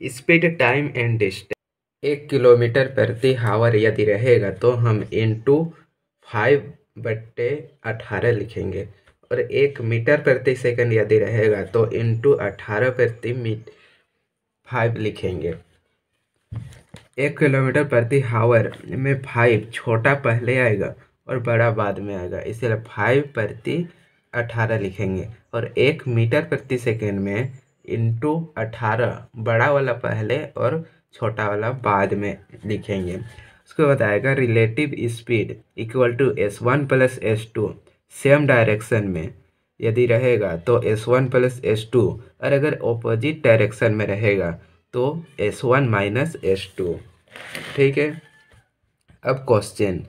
Speed, time and distance. 1 kilometre प्रति our यदि रहेगा तो हम इंटू 5/18 लिखेंगे, और 1 मीटर प्रति सेकंड यदि रहेगा तो इंटू 18/5 लिखेंगे। 1 किलोमीटर प्रति आवर में 5 छोटा पहले आएगा और बड़ा बाद में आएगा, इसलिए 5/18 लिखेंगे। और 1 मीटर प्रति सेकंड में इंटू 18, बड़ा वाला पहले और छोटा वाला बाद में लिखेंगे। उसको बताएगा relative speed equal to S1 plus S2 same direction में यदि रहेगा तो S1 प्लस S2, और अगर ऑपोजिट डायरेक्शन में रहेगा तो S1 माइनस S2। ठीक है। अब question,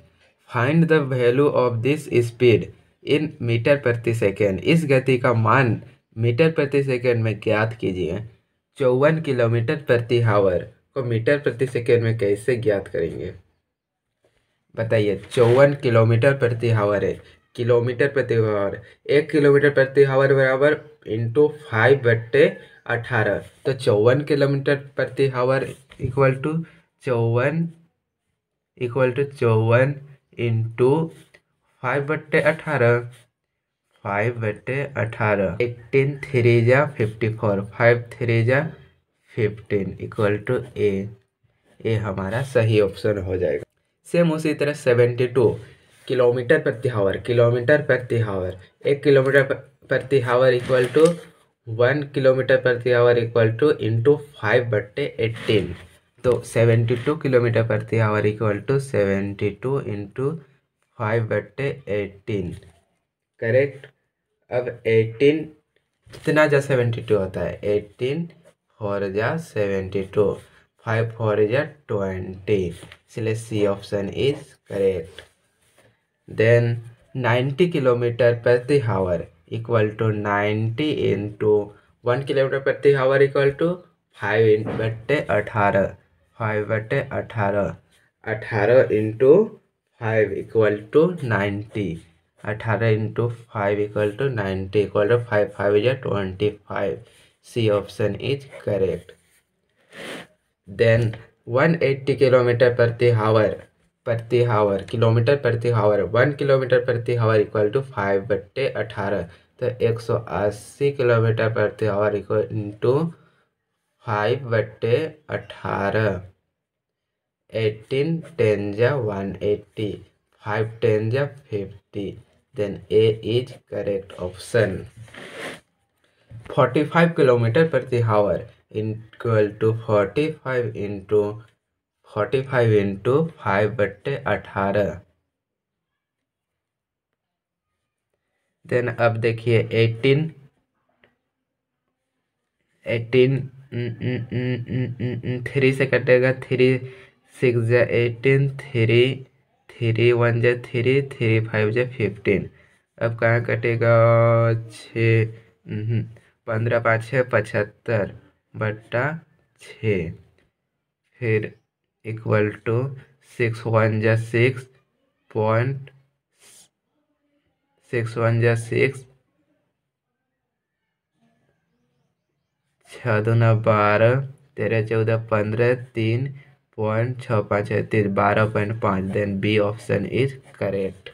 find the value of this speed in metre प्रति सेकेंड। इस गति का मान मीटर प्रति सेकेंड में ज्ञात कीजिए। 54 किलोमीटर प्रति आवर को मीटर प्रति सेकेंड में कैसे ज्ञात करेंगे बताइए। 54 किलोमीटर प्रति आवर है, किलोमीटर प्रति आवर। 1 किलोमीटर प्रति आवर बराबर इंटू 5/18, तो 54 किलोमीटर प्रति आवर इक्वल टू 54 इंटू 5/18, 5/18, 18 3 जा 54, 5 3 जा 15 इक्वल टू ए हमारा सही ऑप्शन हो जाएगा। सेम उसी तरह 72 किलोमीटर प्रति आवर, किलोमीटर प्रति आवर, 1 किलोमीटर प्रति आवर इक्वल टू 1 किलोमीटर प्रति आवर इक्वल टू इंटू 5/18, तो 72 किलोमीटर प्रति hour equal to 72 into 5/18, correct. अब 18 कितना जा 72 होता है, 18 4 जा 72, 5 4 जा 20, इसलिए C option is correct. Then 90 kilometre प्रति hour equal to 90 into 1 kilometre प्रति hour equal to 5/18, 5/18, 18 into 5 equal to 90, 18 into 5 equal to 90 equal to 5 5 या 25, C option is correct. Then 180 kilometre प्रति आवर, किलोमीटर प्रति आवर, 1 किलोमीटर प्रति hour equal to 5/18, तो 180 kilometre प्रति hour equal into 5/18, 18 10 जा 180, 5 10 जा 50, then A is correct option. 45 kilometre प्रति hour equal to 45 into 5/18, then अब देखिए 18 3 से कटेगा, 3 6 जा 18, 3 1 जा 3, 3 5 जा 15, अब कहाँ कटेगा 6, 15 5 6 75/6, फिर इक्वल टू 6 1 जा 6 पॉइंट 6 1 जा 6, 6 2 12, 13 14 15, 3.65 12.5, then B option is correct.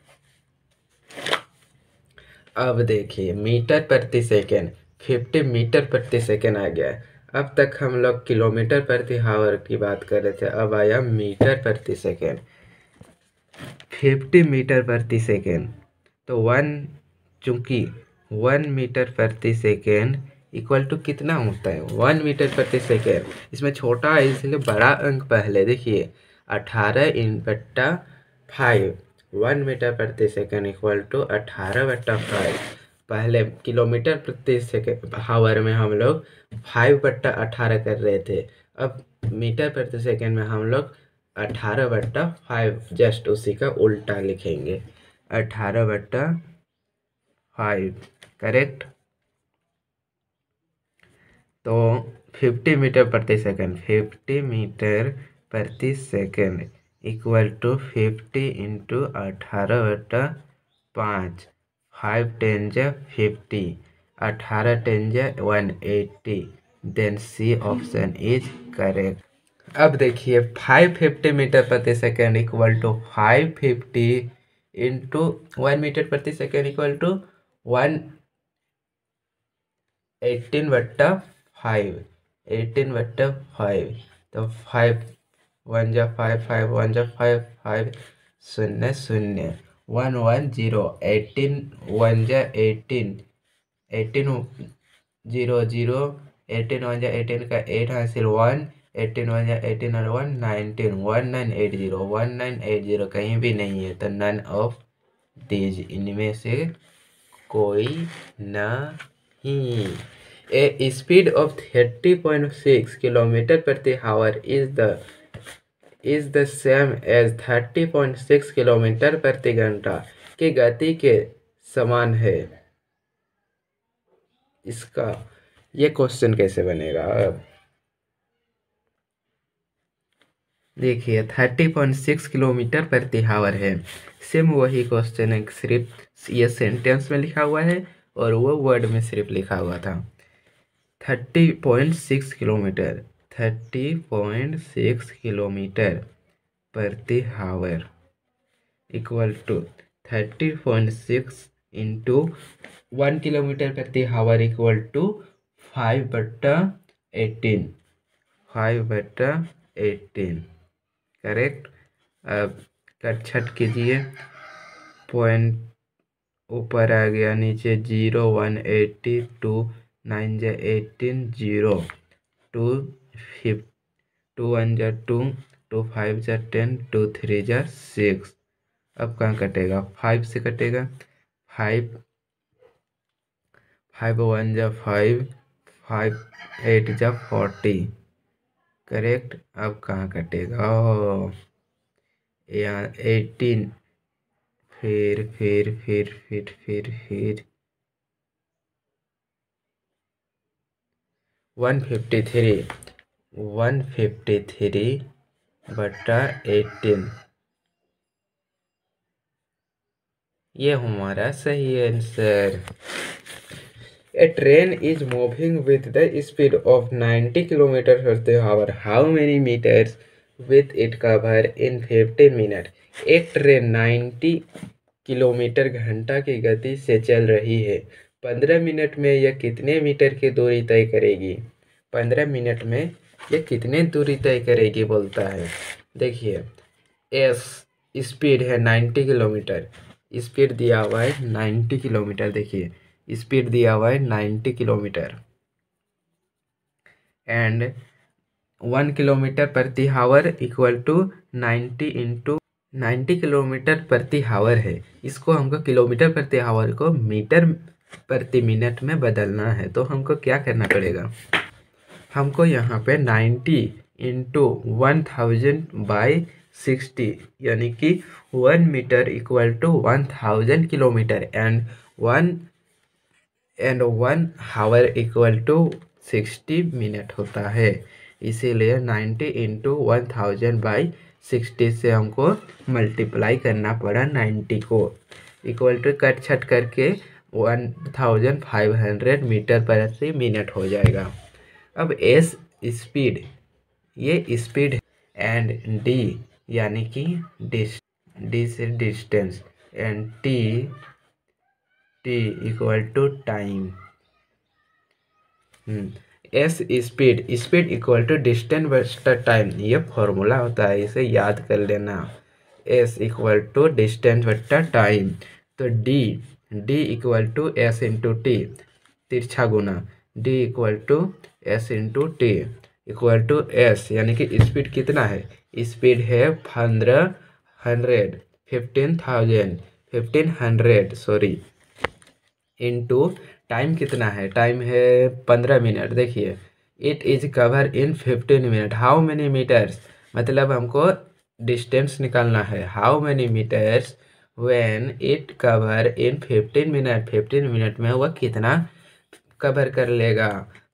अब देखिए मीटर प्रति सेकेंड, 50 मीटर प्रति सेकेंड आ गया है। अब तक हम लोग किलोमीटर प्रति आवर की बात कर रहे थे, अब आया मीटर प्रति सेकेंड। 50 मीटर प्रति सेकेंड, तो चूंकि 1 मीटर प्रति सेकेंड इक्वल टू कितना होता है 1 मीटर प्रति सेकेंड, इसमें छोटा है इसलिए बड़ा अंक पहले देखिए 18/5, 1 मीटर प्रति सेकेंड इक्वल टू 18/5। पहले किलोमीटर प्रति सेकेंड आवर में हम लोग 5/18 कर रहे थे, अब मीटर प्रति सेकेंड में हम लोग 18/5 जस्ट उसी का उल्टा लिखेंगे, 18/5, करेक्ट। तो 50 मीटर प्रति सेकेंड, 50 मीटर प्रति सेकेंड इक्वल टू 50 इंटू 18/5, 5 10 जा 50, 18 10 जा 180, then C option is correct. अब देखिए 550 मीटर प्रति second equal to 550 into 1 metre प्रति सेकेंड इक्वल टू 118/5, 18/5। तो 5 1 जा 5, 5 1 जा 5, 5 0 0 1 1 0, 18 1 जा 18, 18 0 0, 18 1 जा 18 का 8 हासिल 1, 18 1 जा 18 और 1 19, 1980, 1980 कहीं भी नहीं है, तो नन ऑफ दीज, इनमें से कोई नहीं। ए स्पीड ऑफ 30.6 किलोमीटर प्रति hour is the same as 30.6 kilometre प्रति घंटा की गति के समान है। इसका ये क्वेश्चन कैसे बनेगा? देखिए 30.6 किलोमीटर प्रति आवर है, सेम वही क्वेश्चन है, सिर्फ ये सेंटेंस में लिखा हुआ है और वो वर्ड में सिर्फ लिखा हुआ था। 30.6 किलोमीटर, 30.6 किलोमीटर प्रति hour equal to 30.6 into 1 kilometre प्रति आवर इक्वल टू 5/18, 5/18 करेक्ट। अब कट छट कीजिए, पॉइंट ऊपर आ गया, नीचे 0 1 80, 2 9 जा 18, 0 2 5, 2 1 जा 2, 2 5 जा 10, 2 3 जा 6। अब कहाँ कटेगा? 5 से कटेगा, 5 5 1 जा 5, 5 8 जा 40 करेक्ट। अब कहाँ कटेगा? यहाँ 18, फिर 153/18, ये हमारा सही answer. A train is moving with the speed of 90 kilometers per hour. How many meters will it cover in 15 minutes? एक ट्रेन 90 किलोमीटर घंटा की गति से चल रही है, 15 मिनट में यह कितने मीटर की दूरी तय करेगी? 15 मिनट में यह कितने दूरी तय करेगी बोलता है। देखिए एस स्पीड है 90 किलोमीटर, स्पीड दिया हुआ है 90 किलोमीटर, देखिए स्पीड दिया हुआ है 90 किलोमीटर एंड 1 किलोमीटर प्रति hour equal to 90 into 90 kilometre प्रति आवर है, इसको हमको किलोमीटर प्रति आवर को मीटर प्रति मिनट में बदलना है। तो हमको क्या करना पड़ेगा? हमको यहाँ पे 90 इंटू 1000/60 यानी कि 1 metre equal to 1000 kilometre and 1 hour equal to 60 minute होता है। इसीलिए 90 इंटू 1000/60 से हमको मल्टीप्लाई करना पड़ा 90 को, इक्वल टू कट छट करके 1500 मीटर प्रति मिनट हो जाएगा। अब एस स्पीड, ये स्पीड एंड डी यानी कि डी से distance and T equal to time. S speed equal to distance बटा टाइम, ये फॉर्मूला होता है, इसे याद कर लेना। एस इक्वल टू डिस्टेंस बटा टाइम, तो D equal to S into T, तिरछा गुना, D equal to S into T equal to S यानी कि स्पीड कितना है? स्पीड है 1500 सॉरी, इंटू टाइम कितना है? टाइम है 15 मिनट। देखिए it is cover in 15 minute, how many metres, मतलब हमको डिस्टेंस निकालना है। How many metres when it cover in 15 minute, 15 minute में वह कितना कवर कर लेगा?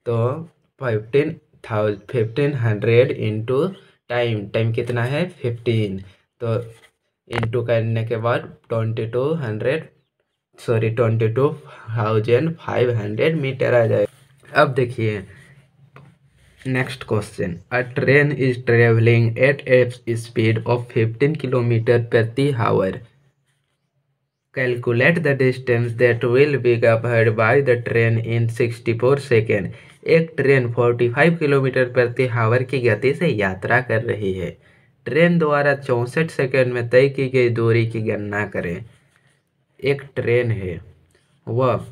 तो 1500 इंटू टाइम कितना है? 15, तो इंटू करने के बाद 22,500 मीटर आ जाए। अब देखिए next question, a train is travelling at a speed of 15 kilometre प्रति hour. Calculate the distance that will be covered by the train in 64 second. एक ट्रेन 45 किलोमीटर प्रति आवर की गति से यात्रा कर रही है। ट्रेन द्वारा 64 सेकेंड में तय की गई दूरी की गणना करें। एक ट्रेन है, वह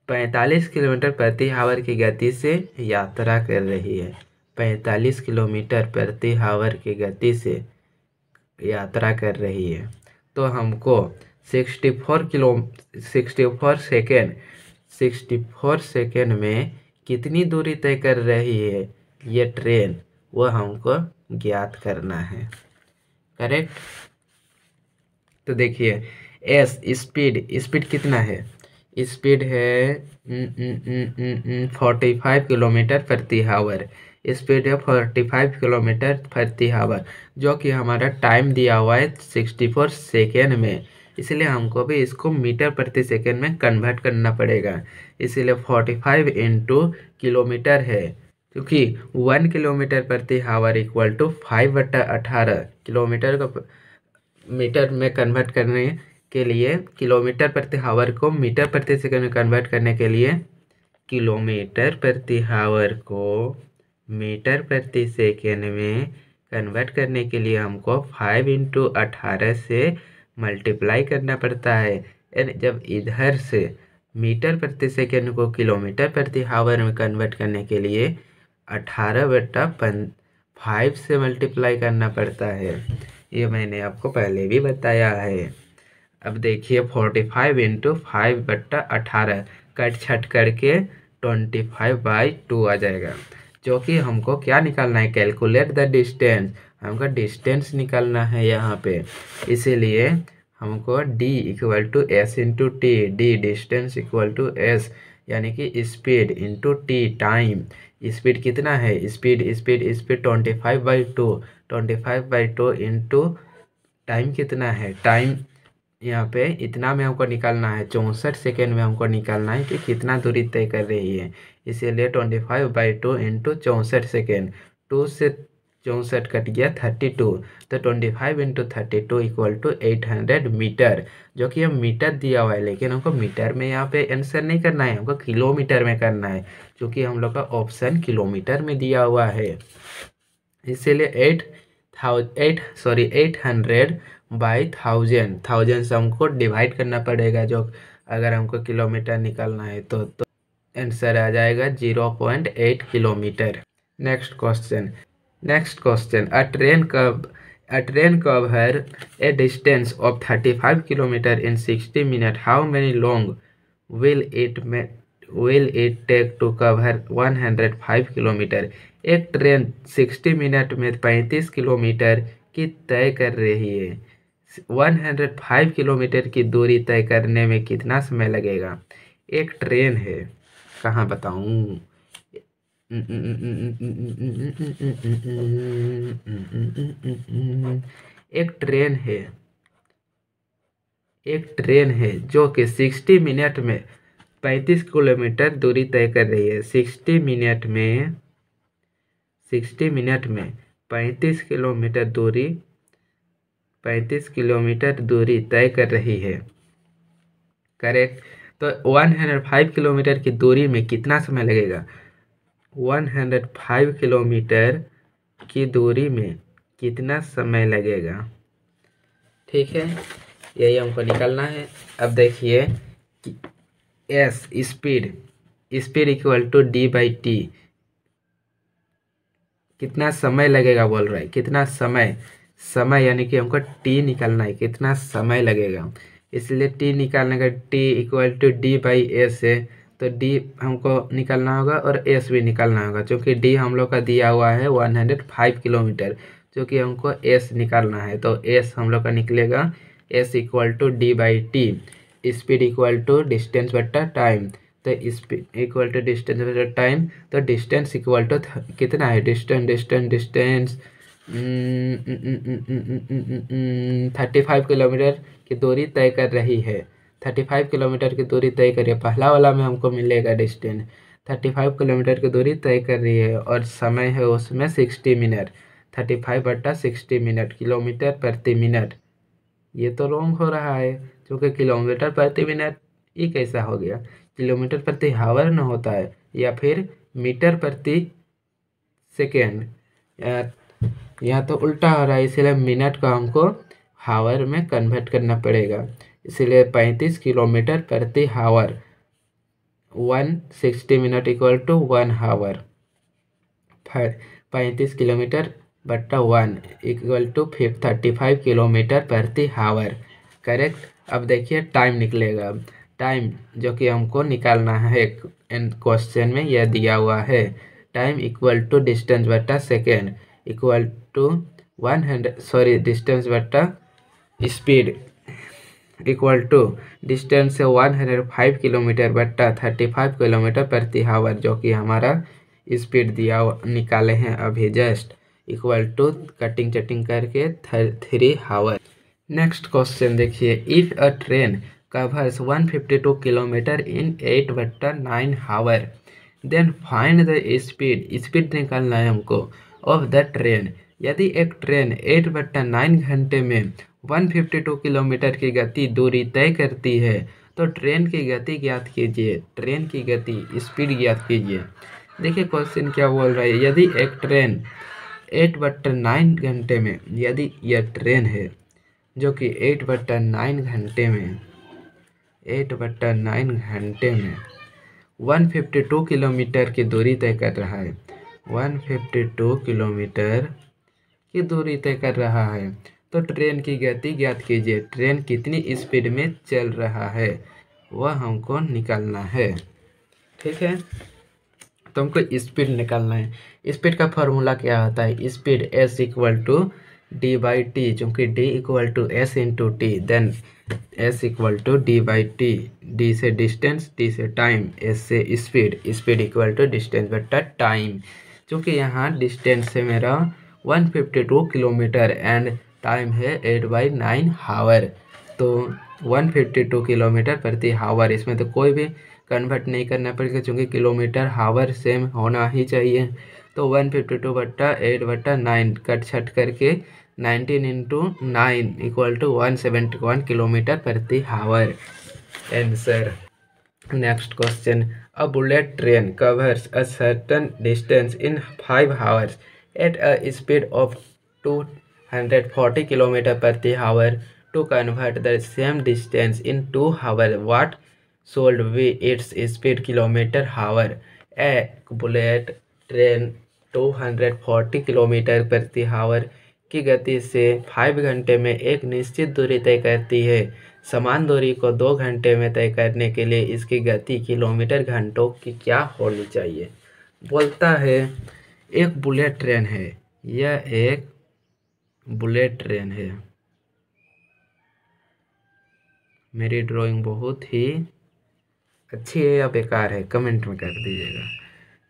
45 किलोमीटर प्रति आवर की गति से यात्रा कर रही है। 45 किलोमीटर प्रति आवर की गति से यात्रा कर रही है, तो हमको 64 सेकेंड में कितनी दूरी तय कर रही है ये ट्रेन, वो हमको ज्ञात करना है। करेक्ट। तो देखिए, एस स्पीड कितना है? स्पीड है 45 किलोमीटर प्रति आवर। स्पीड है 45 किलोमीटर प्रति आवर, जो कि हमारा टाइम दिया हुआ है 64 सेकेंड में। इसलिए हमको भी इसको मीटर प्रति सेकेंड में कन्वर्ट करना पड़ेगा। इसीलिए 45 इंटू किलोमीटर है, क्योंकि 1 किलोमीटर प्रति आवर इक्वल टू 5/18 किलोमीटर को मीटर में कन्वर्ट करने के लिए, किलोमीटर प्रति आवर को मीटर प्रति सेकंड में कन्वर्ट करने के लिए, किलोमीटर प्रति आवर को मीटर प्रति सेकंड में कन्वर्ट करने के लिए हमको 5 इंटू 18 से मल्टीप्लाई करना पड़ता है। यानी जब इधर से मीटर प्रति सेकंड को किलोमीटर प्रति आवर में कन्वर्ट करने के लिए 18/5 से मल्टीप्लाई करना पड़ता है। ये मैंने आपको पहले भी बताया है। अब देखिए 45 इंटू 5/18 कट छट करके 25/2 आ जाएगा, जो कि हमको क्या निकालना है? Calculate the distance. हमको डिस्टेंस निकालना है यहाँ पे। इसीलिए हमको d equal to S into T, D distance equal to S, यानी कि speed into T time. Speed कितना है? स्पीड 25/2, 25/2 इंटू टाइम कितना है? टाइम यहाँ पे इतना में हमको निकालना है, 64 सेकेंड में हमको निकालना है कि कितना दूरी तय कर रही है। इसीलिए 25/2 इंटू 64 सेकेंड, 2 से 64 कट गया 32, तो 25 इंटू 32 इक्वल टू 800 मीटर, जो कि हम मीटर दिया हुआ है, लेकिन हमको मीटर में यहाँ पे आंसर नहीं करना है, हमको किलोमीटर में करना है, क्योंकि हम लोग का ऑप्शन किलोमीटर में दिया हुआ है। इसीलिए 800/1000 से हमको डिवाइड करना पड़ेगा, जो अगर हमको किलोमीटर निकालना है तो आंसर आ जाएगा 0.8 kilometre. Next question, a train cover a distance of 35 kilometre in 60 minute. How many long will it take to cover 105 kilometre. एक ट्रेन 60 मिनट में 35 किलोमीटर की तय कर रही है। 105 किलोमीटर की दूरी तय करने में कितना समय लगेगा? एक ट्रेन है, कहाँ बताऊँ? एक ट्रेन है जो कि 60 मिनट में 35 किलोमीटर दूरी तय कर रही है। 60 मिनट में 35 किलोमीटर दूरी तय कर रही है। करेक्ट। तो 105 किलोमीटर की दूरी में कितना समय लगेगा? 105 किलोमीटर की दूरी में कितना समय लगेगा? ठीक है, यही हमको निकालना है। अब देखिए कि S speed equal to d/t, कितना समय लगेगा बोल रहा है, कितना समय यानी कि हमको t निकालना है, कितना समय लगेगा। इसलिए t निकालने का t इक्वल टू d/s है, तो d हमको निकालना होगा और s भी निकालना होगा, क्योंकि d हम लोग का दिया हुआ है 105 किलोमीटर, जो कि हमको s निकालना है। तो s हम लोग का निकलेगा s equal to d/t, speed equal to distance बट्टा टाइम। तो स्पीड इक्वल टू डिस्टेंस बट्टा टाइम, तो डिस्टेंस इक्वल टू कितना है? डिस्टेंस 35 किलोमीटर की दूरी तय कर रही है। 35 किलोमीटर की दूरी तय करिए, पहला वाला में हमको मिलेगा डिस्टेंस 35 किलोमीटर की दूरी तय कर रही है और समय है उसमें 60 मिनट। 35/60 मिनट किलोमीटर प्रति मिनट। ये तो रॉन्ग हो रहा है क्योंकि किलोमीटर प्रति मिनट ये कैसा हो गया, किलोमीटर प्रति हावर न होता है या फिर मीटर प्रति सेकेंड। यहाँ तो उल्टा हो रहा है, इसलिए मिनट को हमको हावर में कन्वर्ट करना पड़ेगा। इसलिए 35 किलोमीटर प्रति hour 160 minute equal to 1 hour. 35 kilometre बट्टा 1 इक्वल टू 35 किलोमीटर प्रति हावर। करेक्ट। अब देखिए टाइम निकलेगा। टाइम जो कि हमको निकालना है क्वेश्चन में यह दिया हुआ है। टाइम इक्वल टू डिस्टेंस बट्टा सेकेंड इक्वल टू 100 डिस्टेंस बट्टा स्पीड इक्वल टू डिस्टेंस से 105 किलोमीटर बट्टा 35 किलोमीटर प्रति हावर, जो कि हमारा स्पीड दिया निकाले हैं अभी जस्ट, इक्वल टू कटिंग चटिंग करके 3 हावर। नेक्स्ट क्वेश्चन देखिए, if a train covers 152 kilometre in 8/9 hour then find the speed. Speed निकालना है हमको ऑफ द ट्रेन। यदि एक ट्रेन 8/9 घंटे में 152 किलोमीटर की गति दूरी तय करती है तो ट्रेन की गति ज्ञात कीजिए। ट्रेन की गति स्पीड ज्ञात कीजिए। देखिए क्वेश्चन क्या बोल रहा है, यदि एक ट्रेन 8/9 घंटे में, यदि यह ट्रेन है जो कि 8/9 घंटे में 152 किलोमीटर की दूरी तय कर रहा है, 152 किलोमीटर की दूरी तय कर रहा है, तो ट्रेन की गति ज्ञात कीजिए। ट्रेन कितनी स्पीड में चल रहा है वह हमको निकालना है। ठीक है, तो हमको स्पीड निकालना है। स्पीड का फॉर्मूला क्या होता है, speed S equal to d/t, चूँकि d equal to S into T, then S equal to d/t। d से डिस्टेंस, t से टाइम, S से speed, speed equal to distance बट्टा टाइम। चूँकि यहाँ डिस्टेंस है मेरा 152 किलोमीटर एंड टाइम है 8/9 हावर, तो 152 किलोमीटर प्रति हावर, इसमें तो कोई भी कन्वर्ट नहीं करना पड़ेगा क्योंकि किलोमीटर हावर सेम होना ही चाहिए। तो 152 बट्टा 8/9 कट छट करके 19 इंटू 9 इक्वल टू 171 किलोमीटर प्रति hour. Answer. Next question, a bullet train covers a certain distance in 5 hours at a speed of 240 kilometre प्रति hour. To convert the same distance in 2 hour what should be its speed kilometre hour. एक bullet train 240 kilometre प्रति हावर की गति से 5 घंटे में एक निश्चित दूरी तय करती है। समान दूरी को 2 घंटे में तय करने के लिए इसकी गति किलोमीटर घंटों की क्या होनी चाहिए। बोलता है एक बुलेट ट्रेन है, यह एक बुलेट ट्रेन है। मेरी ड्राइंग बहुत ही अच्छी है या बेकार है कमेंट में कर दीजिएगा।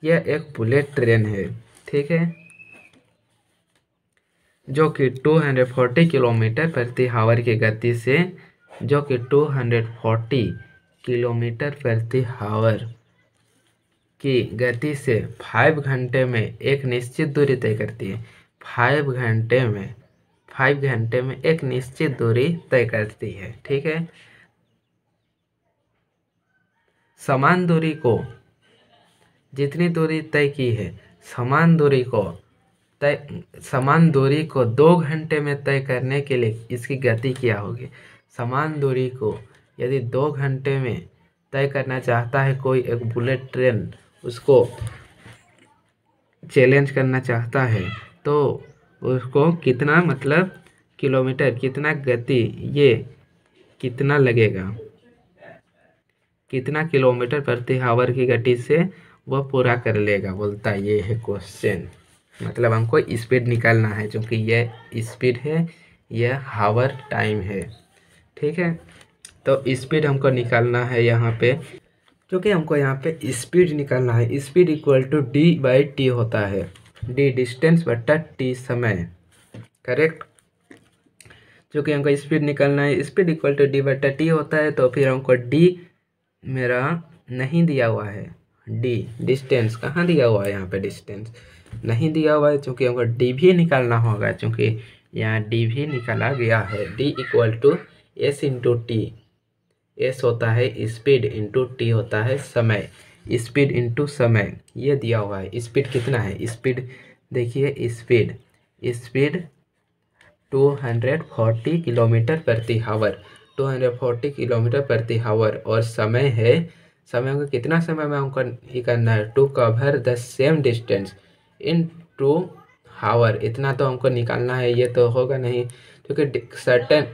यह एक बुलेट ट्रेन है, ठीक है, जो कि 240 किलोमीटर प्रति हावर की गति से, जो कि 240 किलोमीटर प्रति हावर की गति से 5 घंटे में एक निश्चित दूरी तय करती है। 5 घंटे में एक निश्चित दूरी तय करती है, ठीक है। समान दूरी को, जितनी दूरी तय की है, समान दूरी को 2 घंटे में तय करने के लिए इसकी गति क्या होगी। समान दूरी को यदि 2 घंटे में तय करना चाहता है कोई एक बुलेट ट्रेन, उसको चैलेंज करना चाहता है, तो उसको कितना मतलब किलोमीटर, कितना गति, ये कितना लगेगा, कितना किलोमीटर प्रति हावर की गति से वह पूरा कर लेगा, बोलता है। ये है क्वेश्चन, मतलब हमको स्पीड निकालना है, क्योंकि यह स्पीड है, यह हावर टाइम है, ठीक है। तो स्पीड हमको निकालना है यहाँ पे, क्योंकि हमको यहाँ पे स्पीड निकालना है। स्पीड इक्वल टू d/t होता है, d डिस्टेंस बट्टा t समय, करेक्ट। क्योंकि हमको स्पीड निकालना है, स्पीड इक्वल टू d/t होता है, तो फिर हमको d मेरा नहीं दिया हुआ है, डी डिस्टेंस कहाँ दिया हुआ है, यहाँ पे डिस्टेंस नहीं दिया हुआ है, क्योंकि हमको डी भी निकालना होगा, क्योंकि यहाँ डी भी निकाला गया है। D equal to S into T. S होता है स्पीड, इंटू टी होता है समय। स्पीड इंटू समय ये दिया हुआ है। स्पीड कितना है, स्पीड देखिए, स्पीड स्पीड 240 किलोमीटर प्रति हावर, 240 किलोमीटर प्रति हावर। और समय है, समय को कितना समय में हमको ये करना है, to cover the same distance in 2 hour. इतना तो हमको निकालना है, ये तो होगा नहीं, क्योंकि certain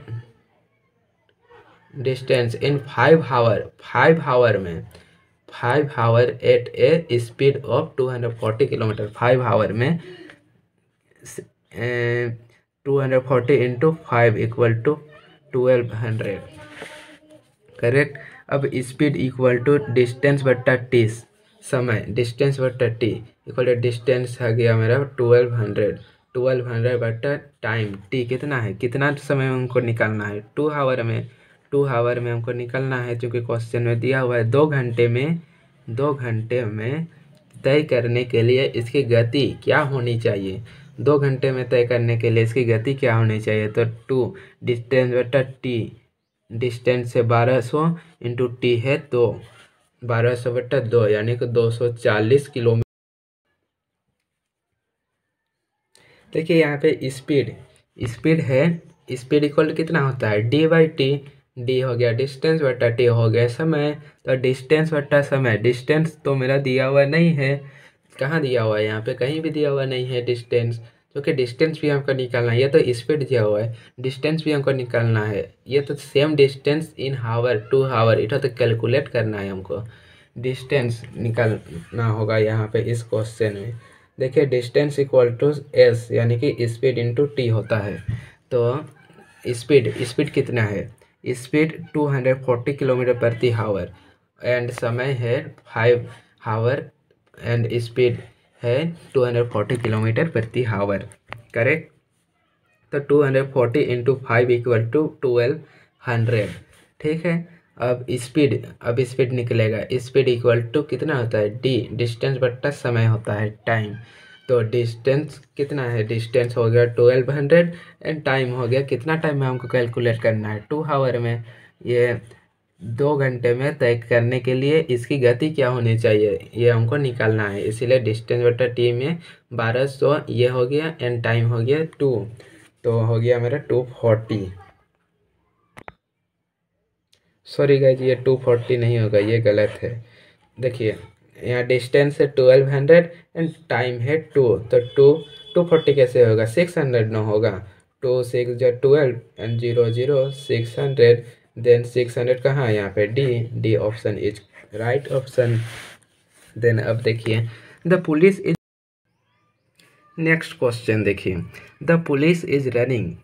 distance in 5 hour, 5 hour में, 5 hour at a speed of 240 kilometre. 5 hour में 240 इंटू 5 इक्वल टू 1200, करेक्ट। अब स्पीड इक्वल टू डिस्टेंस बट्टा टी, समय डिस्टेंस बट्टा टी इक्वल टू डिस्टेंस आ गया मेरा 1200, 1200 बट्टा टाइम, टी कितना है, कितना समय में हमको निकालना है, 2 हावर में, 2 हावर में हमको निकालना है, क्योंकि क्वेश्चन में दिया हुआ है 2 घंटे में, 2 घंटे में तय करने के लिए इसकी गति क्या होनी चाहिए, 2 घंटे में तय करने के लिए इसकी गति क्या होनी चाहिए। तो 2 डिस्टेंस बटा टी, डिस्टेंस से 1200 इंटू टी है तो 1200 बटा 2 यानी कि 240 किलोमीटर। देखिए यहाँ पे स्पीड, स्पीड है, स्पीड इक्वल कितना होता है, डी बाई टी। डी हो गया डिस्टेंस बटा टी हो गया समय। तो डिस्टेंस बटा समय, डिस्टेंस तो मेरा दिया हुआ नहीं है, कहाँ दिया हुआ है, यहाँ पे कहीं भी दिया हुआ नहीं है डिस्टेंस, क्योंकि डिस्टेंस भी हमको निकालना है। ये तो स्पीड दिया हुआ है, डिस्टेंस भी हमको निकालना है। ये तो सेम डिस्टेंस इन हावर, 2 हावर, इतना तो कैलकुलेट करना है हमको, डिस्टेंस निकालना होगा यहाँ पे इस क्वेश्चन में। देखिए डिस्टेंस इक्वल टू एस यानी कि स्पीड इंटू टी होता है। तो स्पीड, स्पीड कितना है, स्पीड 240 किलोमीटर प्रति हावर एंड समय है 5 हावर एंड स्पीड है 240 किलोमीटर प्रति हावर, करेक्ट। तो 240 इंटू 5 इक्वल टू 1200, ठीक है। अब स्पीड निकलेगा, स्पीड इक्वल टू कितना होता है, डी डिस्टेंस बट्टा समय होता है टाइम। तो डिस्टेंस कितना है, डिस्टेंस हो गया 1200 एंड टाइम हो गया, कितना टाइम में हमको कैलकुलेट करना है, 2 हावर में। ये 2 घंटे में तय करने के लिए इसकी गति क्या होनी चाहिए, ये हमको निकालना है। इसीलिए डिस्टेंस बटा टी में 1200 ये हो गया एंड टाइम हो गया 2, तो हो गया मेरा 240। सॉरी गाइज, ये 240 नहीं होगा, ये गलत है। देखिए यहाँ डिस्टेंस है 1200 एंड टाइम है 2, तो 240 कैसे होगा, 600 ना होगा, 2 6 जो 12 एंड 0 0 600, देन 600 कहाँ है, यहाँ पे D, D option is right option. Then अब देखिए the police is, next question देखिए, द पुलिस इज रनिंग,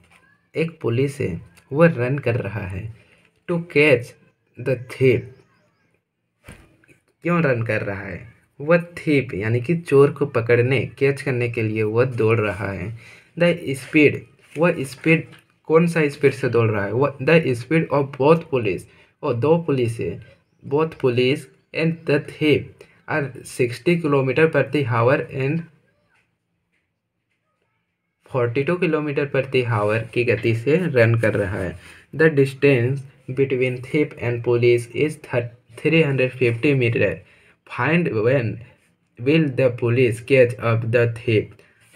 एक पुलिस है वो रन कर रहा है, टू कैच द थीप, क्यों रन कर रहा है, वह थीप यानी कि चोर को पकड़ने, कैच करने के लिए वह दौड़ रहा है। द स्पीड, वह स्पीड कौन सा स्पीड से दौड़ रहा है, वह the speed of both police, और 2 पुलिस है, both police and the thief are 60 kilometre प्रति हावर एंड 42 किलोमीटर प्रति हावर की गति से रन कर रहा है। The distance between thief and police is 350 metre, find when will the police catch up the thief.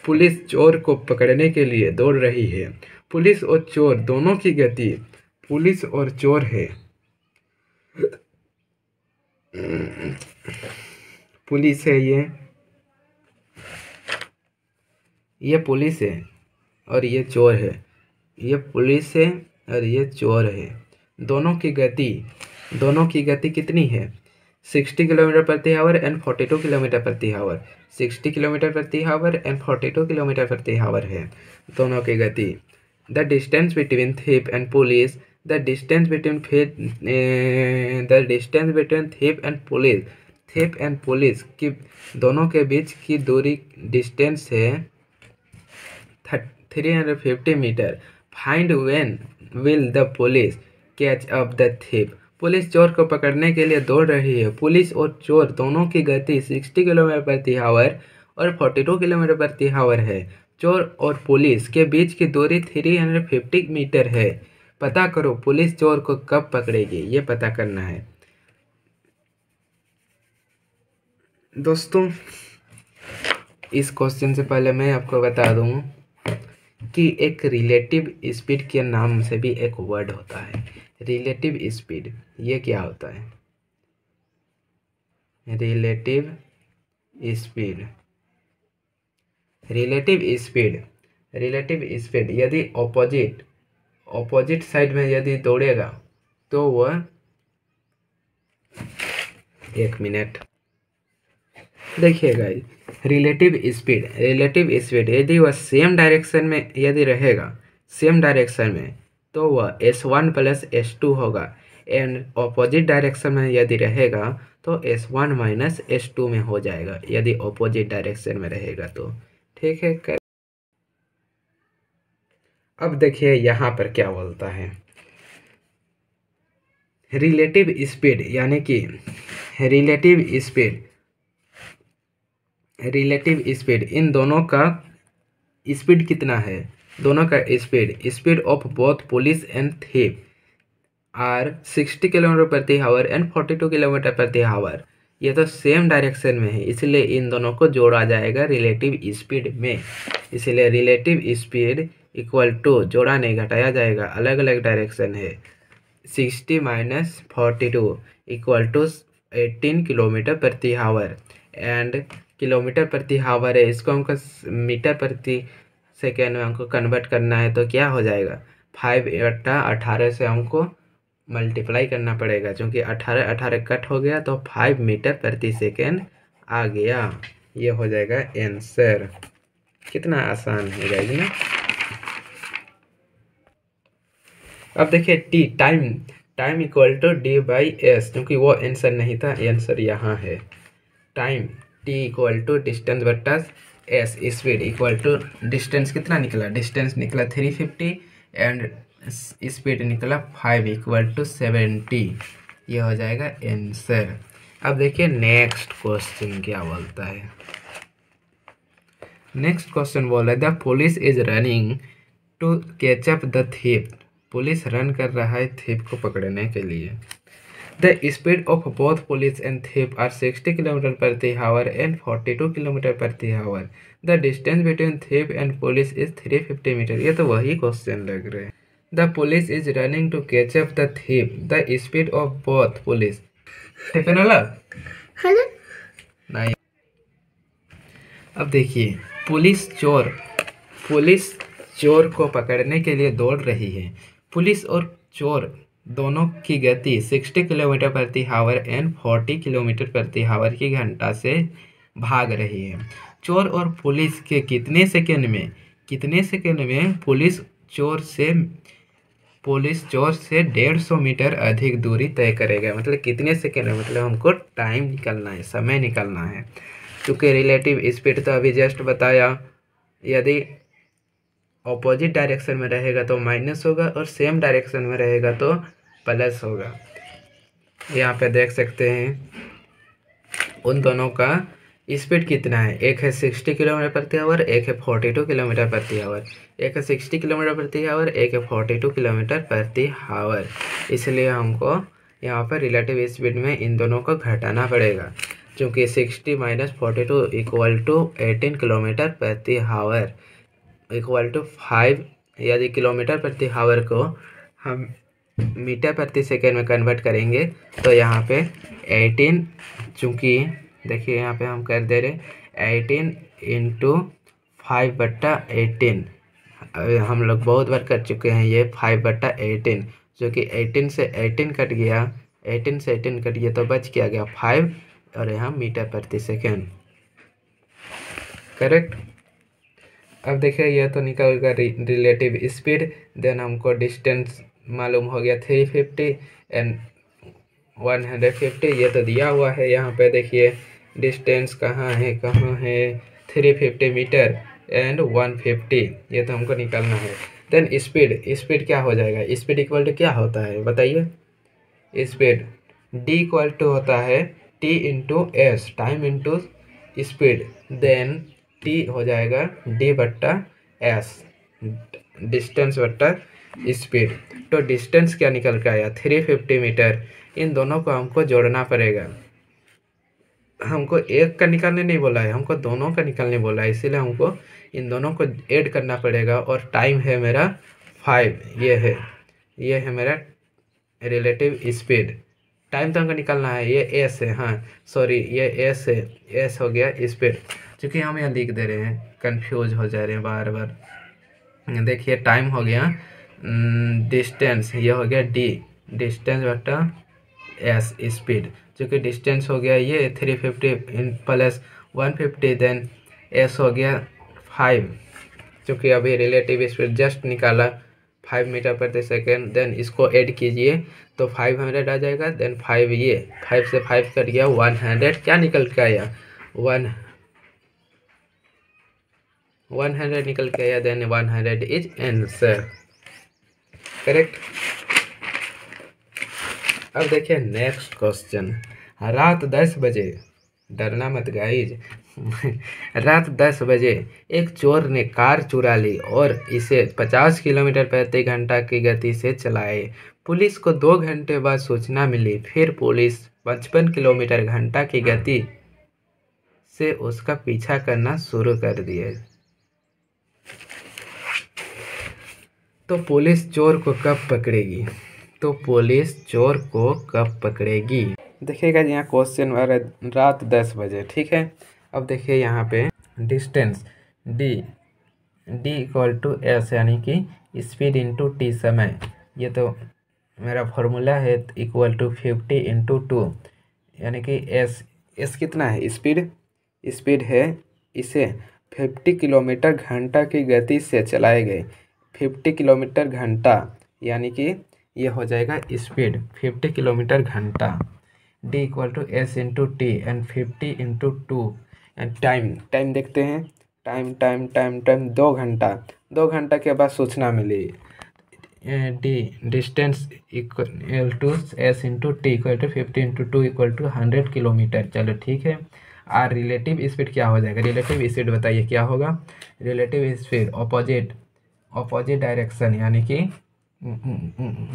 Police चोर को पकड़ने के लिए दौड़ रही है, पुलिस और चोर दोनों की गति, पुलिस और चोर है, पुलिस है ये पुलिस है और ये चोर है, ये पुलिस है और ये चोर है, दोनों की गति कितनी है, 60 किलोमीटर प्रति हावर एंड 42 किलोमीटर प्रति हावर, 60 किलोमीटर प्रति हावर एंड 42 किलोमीटर प्रति हावर है दोनों की गति। The distance between thief and police, the distance between thief and police, thief and police की दोनों के बीच की दूरी डिस्टेंस है 350 metre. Find when will the police catch up the thief, police चोर को पकड़ने के लिए दौड़ रही है। पुलिस और चोर दोनों की गति 60 किलोमीटर प्रति आवर और 42 किलोमीटर प्रति आवर है। चोर और पुलिस के बीच की दूरी 350 मीटर है। पता करो पुलिस चोर को कब पकड़ेगी, ये पता करना है। दोस्तों, इस क्वेश्चन से पहले मैं आपको बता दूं कि एक रिलेटिव स्पीड के नाम से भी एक वर्ड होता है। रिलेटिव स्पीड, ये क्या होता है? Relative speed, relative speed, relative speed यदि ऑपोजिट साइड में यदि दौड़ेगा तो वह, एक मिनट देखिएगा, रिलेटिव स्पीड यदि वह सेम डायरेक्शन में यदि रहेगा, सेम डायरेक्शन में, तो वह s1 प्लस s2 होगा। एंड ऑपोजिट डायरेक्शन में यदि रहेगा तो s1 माइनस s2 में हो जाएगा, यदि ऑपोजिट डायरेक्शन में रहेगा तो। ठीक है, अब देखिए यहाँ पर क्या बोलता है। रिलेटिव स्पीड यानी कि रिलेटिव स्पीड इन दोनों का स्पीड कितना है? दोनों का speed of both police and thief are 60 kilometre प्रति आवर एंड 42 किलोमीटर प्रति आवर। ये तो सेम डायरेक्शन में है, इसलिए इन दोनों को जोड़ा जाएगा रिलेटिव स्पीड में। इसलिए रिलेटिव स्पीड इक्वल टू, जोड़ा नहीं घटाया जाएगा, अलग अलग डायरेक्शन है। 60 माइनस 42 इक्वल टू 18 किलोमीटर प्रति आवर। एंड किलोमीटर प्रति आवर है, इसको हमको मीटर प्रति सेकेंड में हमको कन्वर्ट करना है, तो क्या हो जाएगा? 5/18 से हमको मल्टीप्लाई करना पड़ेगा, क्योंकि 18 कट हो गया तो 5 मीटर प्रति सेकेंड आ गया। ये हो जाएगा आंसर। कितना आसान है गाइस ना। अब देखिए T, time equal to d/s, क्योंकि वो आंसर नहीं था, आंसर यहाँ है। Time t equal to distance बटा s, speed equal to distance कितना निकला? डिस्टेंस निकला 350 एंड स्पीड निकला 5 इक्वल टू 70। ये हो जाएगा आंसर। अब देखिए नेक्स्ट क्वेश्चन क्या बोलता है। नेक्स्ट क्वेश्चन बोल रहा है the police is running to catch up the thief. Police run कर रहा है थीफ को पकड़ने के लिए। The speed of both police and thief are 60 kilometre प्रति आवर एंड 42 किलोमीटर प्रति hour. The distance between thief and police is 350 metre. ये तो वही क्वेश्चन लग रहे हैं। The police is running to catch up the thief. The speed of both police, ठीक है ना? नहीं। अब देखिए पुलिस चोर को पकड़ने के लिए दौड़ रही है। पुलिस और चोर दोनों की गति 60 किलोमीटर प्रति आवर एंड 40 किलोमीटर प्रति आवर की घंटा से भाग रही है। चोर और पुलिस के कितने सेकंड में पुलिस चोर से 150 मीटर अधिक दूरी तय करेगा। मतलब कितने सेकंड में, मतलब हमको टाइम निकालना है, समय निकालना है। क्योंकि रिलेटिव स्पीड तो अभी जस्ट बताया, यदि ऑपोजिट डायरेक्शन में रहेगा तो माइनस होगा और सेम डायरेक्शन में रहेगा तो प्लस होगा। यहाँ पे देख सकते हैं उन दोनों का स्पीड कितना है। एक है 60 किलोमीटर प्रति आवर, एक है 42 किलोमीटर प्रति आवर। एक है 60 किलोमीटर प्रति आवर, एक है 42 किलोमीटर प्रति आवर। इसलिए हमको यहाँ पर रिलेटिव स्पीड में इन दोनों को घटाना पड़ेगा, क्योंकि 60 माइनस 42 इक्वल टू 18 किलोमीटर प्रति आवर इक्वल टू 5। यदि किलोमीटर प्रति आवर को हम मीटर प्रति सेकेंड में कन्वर्ट करेंगे तो यहाँ पे 18, चूँकि देखिए यहाँ पे हम कर दे रहे 18 इंटू 5/18। हम लोग बहुत बार कर चुके हैं ये 5/18, जो कि 18 से 18 कट गया, 18 से 18 कट गया तो बच क्या गया 5, और यहाँ मीटर प्रति सेकेंड। करेक्ट। अब देखिए यह तो निकल गया रिलेटिव स्पीड। देन हमको डिस्टेंस मालूम हो गया 350 एंड 150। ये तो दिया हुआ है यहाँ पे, देखिए डिस्टेंस कहाँ है 350 मीटर एंड 150। ये तो हमको निकालना है। देन स्पीड क्या हो जाएगा? स्पीड इक्वल टू क्या होता है बताइए? स्पीड, डी इक्वल टू होता है T into S, time into speed, then T हो जाएगा डी बट्टा एस, डिस्टेंस बट्टा स्पीड। तो डिस्टेंस क्या निकल के आया 350 मीटर। इन दोनों को हमको जोड़ना पड़ेगा, हमको एक का निकालने नहीं बोला है, हमको दोनों का निकालने बोला है, इसीलिए हमको इन दोनों को ऐड करना पड़ेगा। और टाइम है मेरा 5, ये है मेरा रिलेटिव स्पीड। टाइम तो हमको निकालना है, ये एस है, हाँ सॉरी ये एस है, एस हो गया स्पीड। चूँकि हम यहाँ लिख दे रहे हैं, कंफ्यूज हो जा रहे हैं बार बार। देखिए टाइम हो गया, डिस्टेंस ये हो गया डी, डिस्टेंस बटा एस स्पीड। चूँकि डिस्टेंस हो गया ये 350 प्लस 150, देन एस हो गया 5, चूँकि अभी रिलेटिव स्पीड जस्ट निकाला 5 मीटर प्रति सेकेंड, देन इसको ऐड कीजिए तो 500 आ जाएगा, देन 5 ये 5 से 5 कट गया 100, क्या निकल के आया 100 निकल के आया, देन 100 इज आंसर, करेक्ट। अब देखिए नेक्स्ट क्वेश्चन, रात 10 बजे, डरना मत गाइज रात 10 बजे एक चोर ने कार चुरा ली और इसे 50 किलोमीटर प्रति घंटा की गति से चलाए। पुलिस को 2 घंटे बाद सूचना मिली, फिर पुलिस 55 किलोमीटर घंटा की गति से उसका पीछा करना शुरू कर दिए। तो पुलिस चोर को कब पकड़ेगी? देखिएगा यहाँ क्वेश्चन रात 10 बजे, ठीक है। अब देखिए यहाँ पे distance D equal to S, यानी कि स्पीड इंटू टी, समय, ये तो मेरा फॉर्मूला है, इक्वल टू 50 इंटू 2, यानी कि एस कितना है स्पीड है, इसे 50 किलोमीटर घंटा की गति से चलाए गए। 50 किलोमीटर घंटा यानी कि ये हो जाएगा स्पीड 50 किलोमीटर घंटा। D equal to S into T and 50 into 2 and time देखते हैं, टाइम 2 घंटा के बाद सूचना मिली। D distance equal to S into T equal to 50 into 2 equal to 100 kilometre. चलो ठीक है। और रिलेटिव स्पीड क्या हो जाएगा? रिलेटिव स्पीड बताइए क्या होगा? रिलेटिव स्पीड ऑपोजिट डायरेक्शन, यानी कि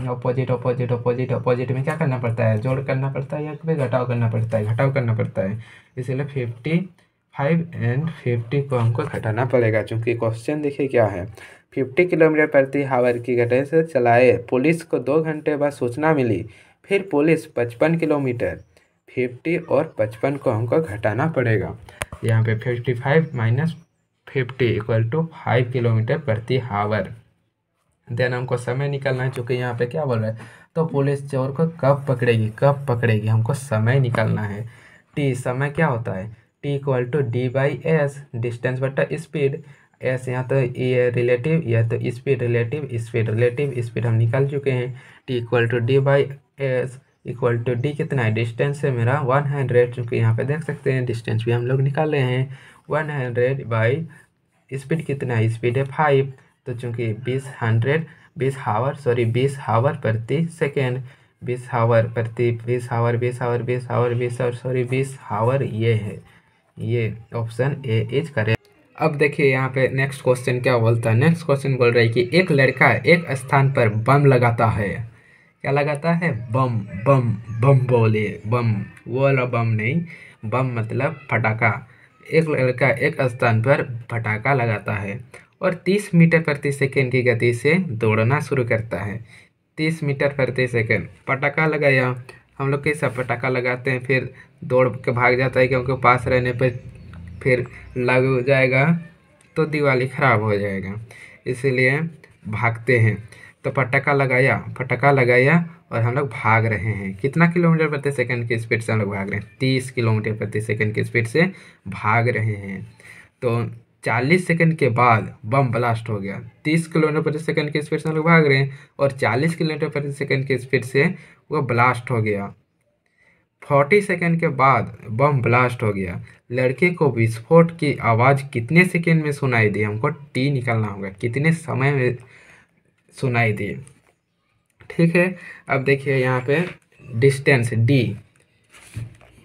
ऑपोजिट में क्या करना पड़ता है? जोड़ करना पड़ता है या फिर घटाव करना पड़ता है। इसलिए 55 एंड 50 को हमको घटाना पड़ेगा, क्योंकि क्वेश्चन देखिए क्या है। 50 किलोमीटर प्रति आवर की गति से चलाए, पुलिस को 2 घंटे बाद सूचना मिली, फिर पुलिस 55 किलोमीटर, 50 और 55 को हमको घटाना पड़ेगा। यहाँ पे 55 माइनस 50 इक्वल टू 5 किलोमीटर प्रति आवर। देन हमको समय निकालना है, चूँकि यहाँ पे क्या बोल रहा है, तो पुलिस चोर को कब पकड़ेगी, हमको समय निकालना है। टी समय क्या होता है? T equal to D by S, distance बटा स्पीड। एस यहाँ तो ये रिलेटिव, यह तो स्पीड, रिलेटिव स्पीड हम निकाल चुके हैं। T equal to D by S equal to D कितना है? डिस्टेंस है मेरा 100, चूँकि यहाँ पे देख सकते हैं डिस्टेंस भी हम लोग निकाले हैं। 100 बाई स्पीड कितना है? स्पीड है 5, तो चूँकि 20 आवर प्रति सेकेंड, 20 आवर ये है, ये ऑप्शन ए इज करेक्ट। अब देखिए यहाँ पे नेक्स्ट क्वेश्चन क्या बोलता है। नेक्स्ट क्वेश्चन बोल रहा है कि एक लड़का एक स्थान पर बम लगाता है। क्या लगाता है? बम बोले, बम वो वाला बम नहीं, बम मतलब फटाका। एक लड़का एक स्थान पर फटाका लगाता है और 30 मीटर प्रति सेकंड की गति से दौड़ना शुरू करता है। 30 मीटर प्रति सेकंड पटाखा लगाया, हम लोग कैसा पटाखा लगाते हैं, फिर दौड़ के भाग जाता है, क्योंकि पास रहने पर फिर लग जाएगा तो दिवाली ख़राब हो जाएगा, इसीलिए भागते हैं। तो पटाखा लगाया और हम लोग भाग रहे हैं। कितना किलोमीटर प्रति सेकंड की स्पीड से हम लोग भाग रहे हैं? 30 किलोमीटर प्रति सेकंड की स्पीड से भाग रहे हैं। तो 40 सेकंड के बाद बम ब्लास्ट हो गया। 30 किलोमीटर प्रति सेकंड की स्पीड से हम लोग भाग रहे हैं और 40 किलोमीटर प्रति सेकंड की स्पीड से वो ब्लास्ट हो गया। 40 सेकंड के बाद बम ब्लास्ट हो गया। लड़के को विस्फोट की आवाज़ कितने सेकंड में सुनाई दी? हमको टी निकालना होगा, कितने समय में सुनाई दी। ठीक है। अब देखिए यहाँ पे distance D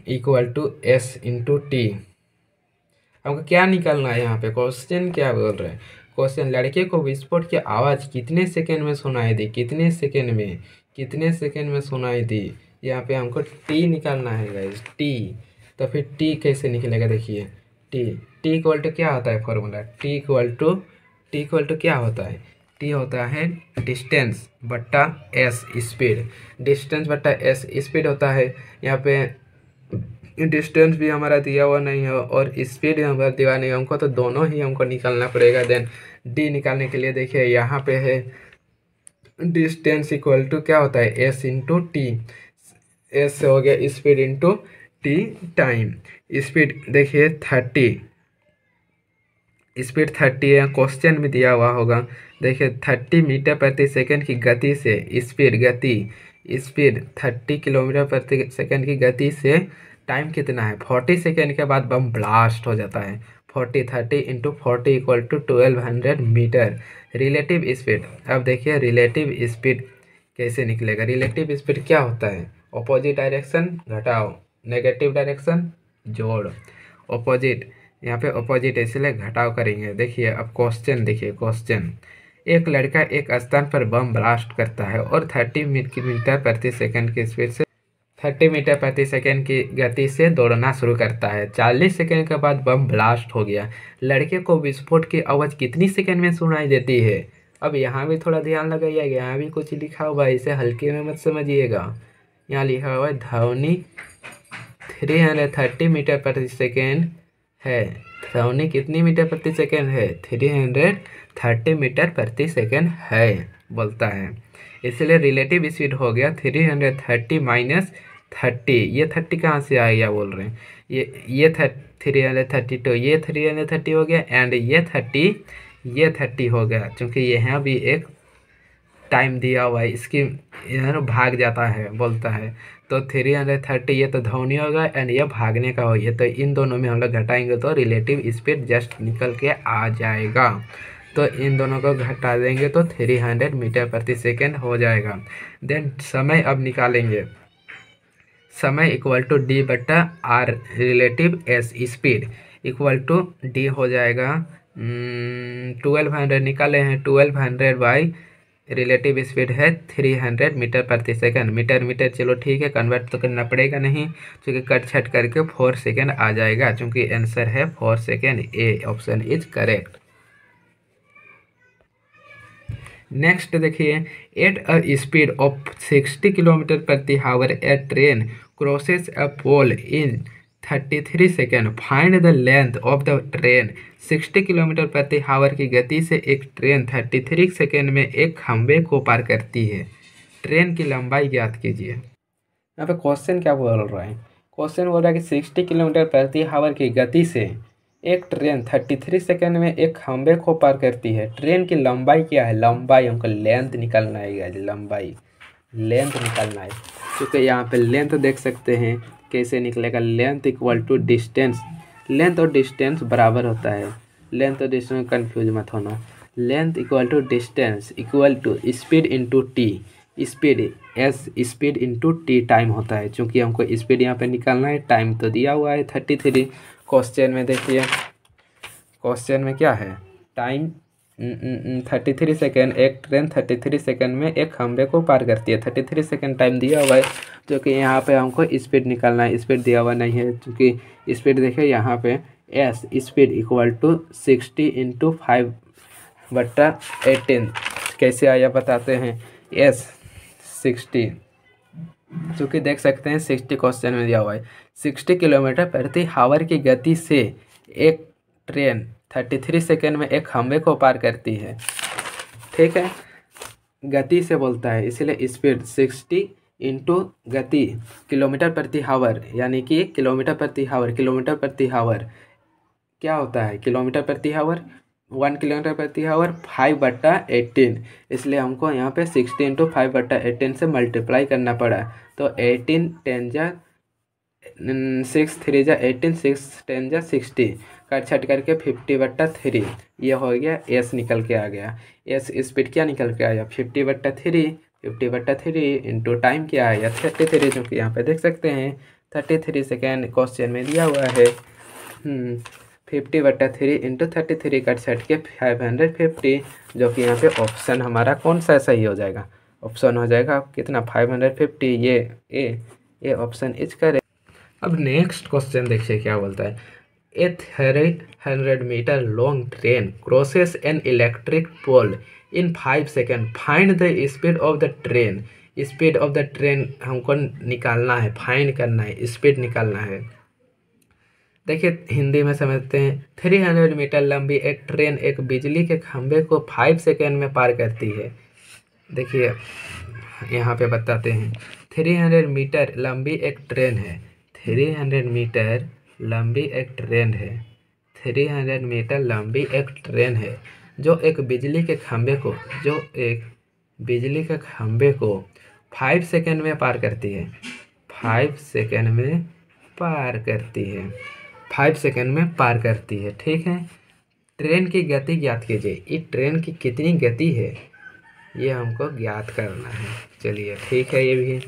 equal to S into T. हमको क्या निकालना है यहाँ पे, क्वेश्चन क्या बोल रहे हैं। क्वेश्चन, लड़के को विस्फोट की आवाज़ कितने सेकंड में सुनाई दी, कितने सेकंड में, कितने सेकंड में सुनाई दी। यहाँ पे हमको टी निकालना है गाइस, टी। तो फिर टी कैसे निकलेगा, देखिए टी, टी इक्वल टू क्या होता है फॉर्मूला, टी इक्वल टू क्या होता है, टी होता है डिस्टेंस बट्टा एस स्पीड, डिस्टेंस बट्टा एस स्पीड होता है। यहाँ पे डिस्टेंस भी हमारा दिया हुआ नहीं है और स्पीड हमारा दिया नहीं है, हमको तो दोनों ही हमको निकालना पड़ेगा। देन डी निकालने के लिए देखिए यहाँ पे है डिस्टेंस इक्वल टू क्या होता है, एस इंटू टी, एस हो गया speed into T time. Speed देखिए 30, स्पीड 30 है, क्वेश्चन में दिया हुआ होगा। देखिए 30 मीटर प्रति सेकंड की गति से स्पीड 30 किलोमीटर प्रति सेकंड की गति से टाइम कितना है, 40 सेकंड के बाद बम ब्लास्ट हो जाता है। 30 into 40 equal to 1200 metre. Relative speed, अब देखिए रिलेटिव स्पीड कैसे निकलेगा। रिलेटिव स्पीड क्या होता है, अपोजिट डायरेक्शन घटाओ, नेगेटिव डायरेक्शन जोड़, अपोजिट, यहाँ पे अपोजिट इसलिए घटाव करेंगे। देखिए अब क्वेश्चन देखिए, क्वेश्चन, एक लड़का एक स्थान पर बम ब्लास्ट करता है और 30 मीटर प्रति सेकंड की स्पीड से 30 मीटर प्रति सेकंड की गति से दौड़ना शुरू करता है। 40 सेकंड के बाद बम ब्लास्ट हो गया। लड़के को विस्फोट की आवाज़ कितनी सेकंड में सुनाई देती है। अब यहाँ भी थोड़ा ध्यान लगाइएगा, यहाँ भी कुछ लिखा हुआ है, इसे हल्के में मत समझिएगा। यहाँ लिखा हुआ है ध्वनि 330 मीटर प्रति सेकेंड है। ध्वनि कितनी मीटर प्रति सेकेंड है, 330 मीटर प्रति सेकेंड है बोलता है। इसलिए रिलेटिव स्पीड हो गया 330 माइनस 30। ये 30 कहाँ से आ गया बोल रहे हैं, ये 332, ये 330 हो गया एंड ये 30 हो गया, क्योंकि यहाँ भी एक टाइम दिया हुआ है, इसकी भाग जाता है बोलता है। तो 330 ये तो ध्वनि होगा एंड ये भागने का हो, ये तो इन दोनों में हम लोग घटाएंगे तो रिलेटिव स्पीड जस्ट निकल के आ जाएगा। तो इन दोनों को घटा देंगे तो 300 मीटर प्रति सेकेंड हो जाएगा। देन समय अब निकालेंगे, समय इक्वल टू डी बट्टा R relative S speed equal to D हो जाएगा 1200 निकाले हैं, 1200 बाई रिलेटिव स्पीड है 300 मीटर प्रति सेकंड। मीटर चलो ठीक है, कन्वर्ट तो करना पड़ेगा नहीं, क्योंकि कट छट करके 4 सेकंड आ जाएगा, क्योंकि आंसर है 4 second, A option is correct. Next देखिए, at a speed of 60 kilometre प्रति hour a train crosses a pole in 33 second, find the length of the train. 60 kilometre प्रति आवर की गति से एक ट्रेन 33 सेकेंड में एक खंबे को पार करती है, ट्रेन की लंबाई ज्ञात कीजिए। यहाँ पे क्वेश्चन क्या बोल रहा है, क्वेश्चन बोल रहा है कि 60 किलोमीटर प्रति आवर की गति से एक ट्रेन 33 सेकेंड में एक खंबे को पार करती है, ट्रेन की लंबाई क्या है, लंबाई हमको लेंथ निकालना है, लंबाई लेंथ निकालना है। क्योंकि यहाँ पे लेंथ देख सकते हैं कैसे निकलेगा, length equal to distance, length और डिस्टेंस बराबर होता है, लेंथ और डिस्टेंस कंफ्यूज मत होना। Length equal to distance equal to speed into T, speed S speed into T time होता है, क्योंकि हमको स्पीड यहाँ पे निकालना है, टाइम तो दिया हुआ है 33। क्वेश्चन में देखिए, क्वेश्चन में क्या है, टाइम 33 सेकेंड, एक ट्रेन 33 सेकेंड में एक खंबे को पार करती है, 33 सेकेंड टाइम दिया हुआ है, जो कि यहाँ पे हमको स्पीड निकालना है, स्पीड दिया हुआ नहीं है, क्योंकि स्पीड देखिए यहाँ पे S speed equal to 60 into 5 बट्टा 18 कैसे आया बताते हैं। एस 60, चूँकि देख सकते हैं 60 क्वेश्चन में दिया हुआ है, 60 किलोमीटर प्रति आवर की गति से एक ट्रेन 33 सेकेंड में एक खंबे को पार करती है, ठीक है, गति से बोलता है, इसलिए स्पीड 60 इंटू गति किलोमीटर प्रति आवर, यानी कि किलोमीटर प्रति आवर क्या होता है, किलोमीटर प्रति आवर 1 किलोमीटर प्रति आवर 5/18, इसलिए हमको यहाँ पे 60 इंटू 5/18 से मल्टीप्लाई करना पड़ा। तो 18 10 जा 6 3 जा 18, 6 10 जा 60, कट छट करके 50/3, ये हो गया, एस निकल के आ गया। एस स्पीड क्या निकल के आया 50/3, 50/3 इंटू टाइम क्या है या 33, जो कि यहाँ पे देख सकते हैं 33 सेकेंड क्वेश्चन में दिया हुआ है। 50/3 इंटू 33 कट के 550, जो कि यहाँ पे ऑप्शन हमारा कौन सा सही हो जाएगा, ऑप्शन हो जाएगा कितना 550, ये ऑप्शन इज करेक्ट। अब नेक्स्ट क्वेश्चन देखिए क्या बोलता है। A 300 metre long train crosses an electric pole in 5 second, find the speed of the train. Speed of the train हमको निकालना है, फाइंड करना है, स्पीड निकालना है। देखिए हिंदी में समझते हैं। 300 मीटर लंबी एक ट्रेन एक बिजली के खंभे को 5 सेकेंड में पार करती है। देखिए यहाँ पे बताते हैं। 300 मीटर लंबी एक ट्रेन है, 300 मीटर लंबी एक ट्रेन है, 300 मीटर लंबी एक ट्रेन है जो एक बिजली के खंभे को 5 सेकेंड में पार करती है, 5 सेकेंड में पार करती है, 5 सेकेंड में पार करती है। ठीक है, ट्रेन की गति ज्ञात कीजिए। इस ट्रेन की कितनी गति है ये हमको ज्ञात करना है। चलिए ठीक है, ये भी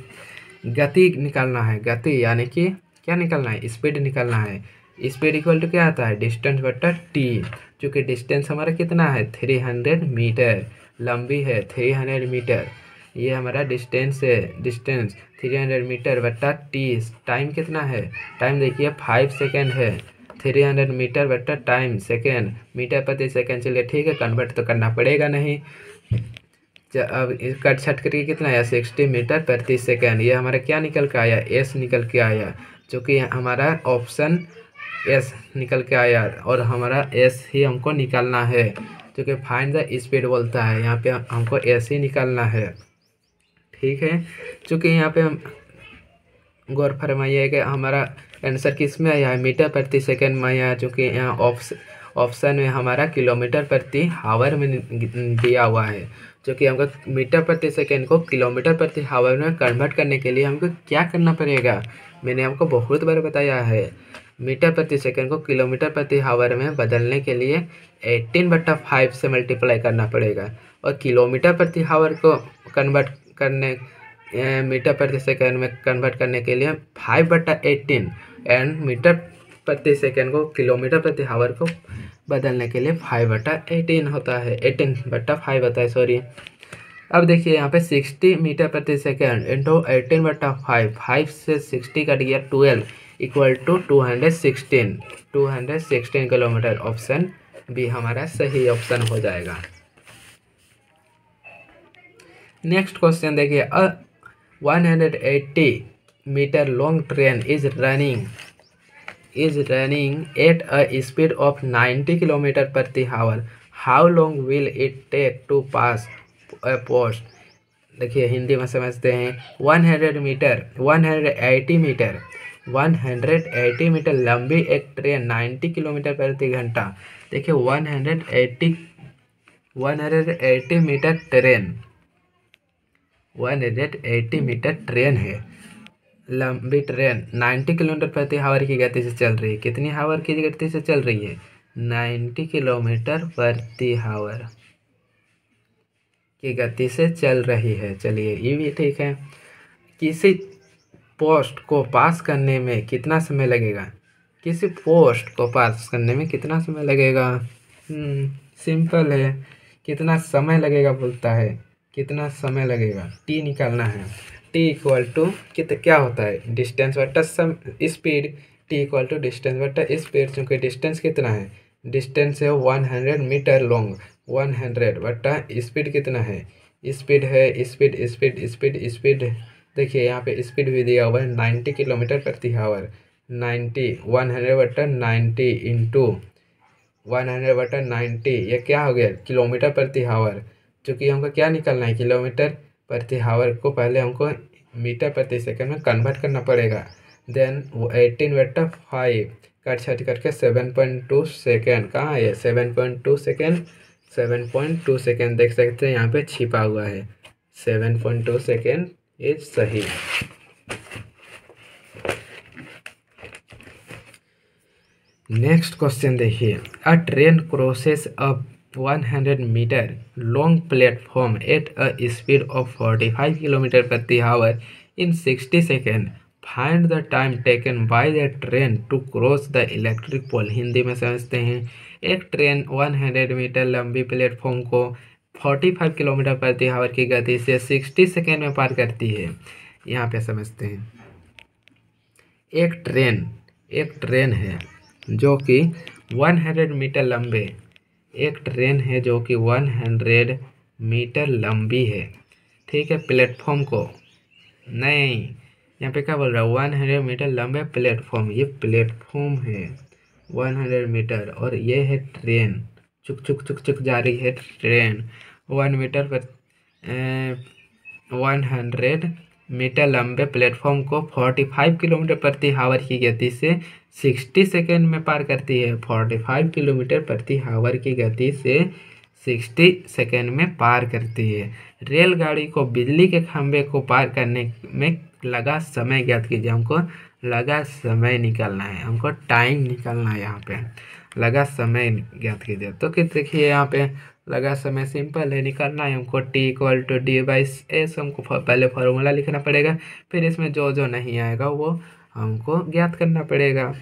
गति निकालना है। गति यानी कि क्या निकालना है, स्पीड निकालना है। स्पीड इक्वल टू क्या आता है, डिस्टेंस बटा टी। चूँकि डिस्टेंस हमारा कितना है 300 मीटर, लंबी है 300 मीटर, ये हमारा डिस्टेंस है। डिस्टेंस 300 मीटर बटा टी। टाइम कितना है, टाइम देखिए 5 सेकेंड है। 300 मीटर बटा टाइम सेकेंड, मीटर प्रति सेकेंड। चलिए ठीक है, कन्वर्ट तो करना पड़ेगा नहीं। अब कट छट करके कितना आया 60 मीटर प्रति सेकेंड। ये हमारा क्या निकल के आया, एस निकल के आया, जो कि हमारा ऑप्शन एस निकल के आया। और हमारा एस ही हमको निकालना है, जो कि फाइंड द स्पीड बोलता है। यहाँ पे हमको एस ही निकालना है। ठीक है, चूँकि यहाँ पे हम गौर फरमाइएगा हमारा आंसर किस में आया है, मीटर प्रति सेकेंड में आया, चूँकि यहाँ ऑप्शन में हमारा किलोमीटर प्रति हावर में दिया हुआ है। जो कि हमको मीटर प्रति सेकेंड को किलोमीटर प्रति हावर में कन्वर्ट करने के लिए हमको क्या करना पड़ेगा, मैंने आपको बहुत बार बताया है। मीटर प्रति सेकेंड को किलोमीटर प्रति हावर में बदलने के लिए 18/5 से मल्टीप्लाई करना पड़ेगा। और किलोमीटर प्रति हावर को कन्वर्ट करने मीटर प्रति सेकेंड में कन्वर्ट करने के लिए 5/18 एंड मीटर प्रति सेकेंड को किलोमीटर प्रति हावर को बदलने के लिए 5/18 होता है, 18/5 होता है, सॉरी। अब देखिए यहाँ पे 60 मीटर प्रति सेकेंड इंटू 18/5, 5 से 60 कट गया 12 equal to 216 kilometre. Option B हमारा सही ऑप्शन हो जाएगा। नेक्स्ट क्वेश्चन देखिए। 180 metre long train is running at a speed of 90 kilometre प्रति hour. How long will it take to pass a post। देखिए हिंदी में समझते हैं। 180 मीटर लंबी एक ट्रेन 90 किलोमीटर प्रति घंटा। देखिए 180 मीटर ट्रेन है, लंबी ट्रेन 90 किलोमीटर प्रति हावर की गति से चल रही है। कितनी हावर की गति से चल रही है, 90 किलोमीटर प्रति हावर की गति से चल रही है। चलिए ये भी ठीक है। किसी पोस्ट को पास करने में कितना समय लगेगा, किसी पोस्ट को पास करने में कितना समय लगेगा, सिंपल है। कितना समय लगेगा बोलता है, कितना समय लगेगा, टी निकालना है। टी इक्वल टू क्या होता है, डिस्टेंस बटा speed. T equal to distance बटा स्पीड। चूँकि डिस्टेंस कितना है, डिस्टेंस है 100 मीटर लॉन्ग, 100 बटा स्पीड कितना है, स्पीड है स्पीड। देखिए यहाँ पे स्पीड भी दिया हुआ है 90 किलोमीटर प्रति हावर। 100/90 इंटू 100/90, ये क्या हो गया, किलोमीटर प्रति हावर। चूँकि हमको क्या निकालना है, किलोमीटर प्रति हावर को पहले हमको मीटर प्रति सेकंड में कन्वर्ट करना पड़ेगा। देन 18/5 कट छट करके 7.2 सेकेंड। कहाँ है 7.2 सेकेंड, 7.2 सेकेंड देख सकते हैं यहाँ पे छिपा हुआ है। 7.2 सेकेंड इज सही। नेक्स्ट क्वेश्चन देखिए। A train crosses a 100 metre long platform at a speed of 45 kilometre प्रति hour in 60 second. Find the time taken by the train to cross the electric pole. Hindi में समझते हैं. एक train 100 metre लंबी platform को 45 kilometre प्रति our की गति से 60 सेकेंड में पार करती है. यहाँ पे समझते हैं. एक ट्रेन है जो कि 100 मीटर लंबे एक ट्रेन है जो कि 100 मीटर लंबी है. ठीक है. प्लेटफॉर्म को नहीं, यहाँ पे क्या बोल रहा है, 100 मीटर लंबे प्लेटफॉर्म. ये प्लेटफॉर्म है 100 मीटर और ये है ट्रेन. चुक चुक चुक चुक जा रही है ट्रेन 100 मीटर लंबे प्लेटफॉर्म को 45 किलोमीटर प्रति आवर की गति से 60 सेकेंड में पार करती है. 45 किलोमीटर प्रति आवर की गति से 60 सेकेंड में पार करती है. रेलगाड़ी को बिजली के खंभे को पार करने में लगा समय ज्ञात कीजिए. हमको लगा समय निकालना है, हमको टाइम निकालना है. यहाँ पे लगा समय ज्ञात कीजिए. तो कि देखिए यहाँ पे लगा समय सिंपल है, निकालना है हमको. T=D/S. हमको पहले फार्मूला लिखना पड़ेगा, फिर इसमें जो जो नहीं आएगा वो हमको ज्ञात करना पड़ेगा.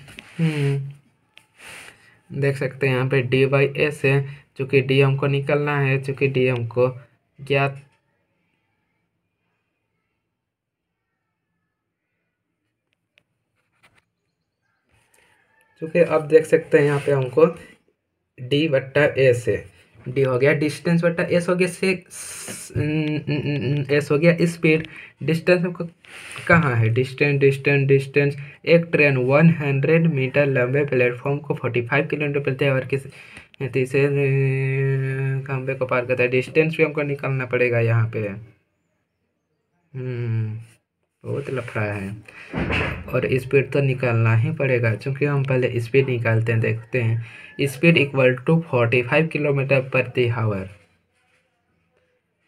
देख सकते हैं यहाँ पे D/S है, चूँकि D हमको निकलना है, चूँकि D हमको ज्ञात चूँकि अब देख सकते हैं यहाँ पे हमको D/S है. D हो गया डिस्टेंस बटा S हो गया S हो गया स्पीड. डिस्टेंस हमको कहाँ है, डिस्टेंस. एक ट्रेन 100 मीटर लंबे प्लेटफॉर्म को 45 किलोमीटर प्रति आवर की गति से खंभे को पार करता है. डिस्टेंस भी हमको निकालना पड़ेगा यहाँ पे. बहुत लफड़ा है. और स्पीड तो निकालना ही पड़ेगा, क्योंकि हम पहले स्पीड निकालते हैं. देखते हैं. स्पीड = 45 किलोमीटर प्रति आवर.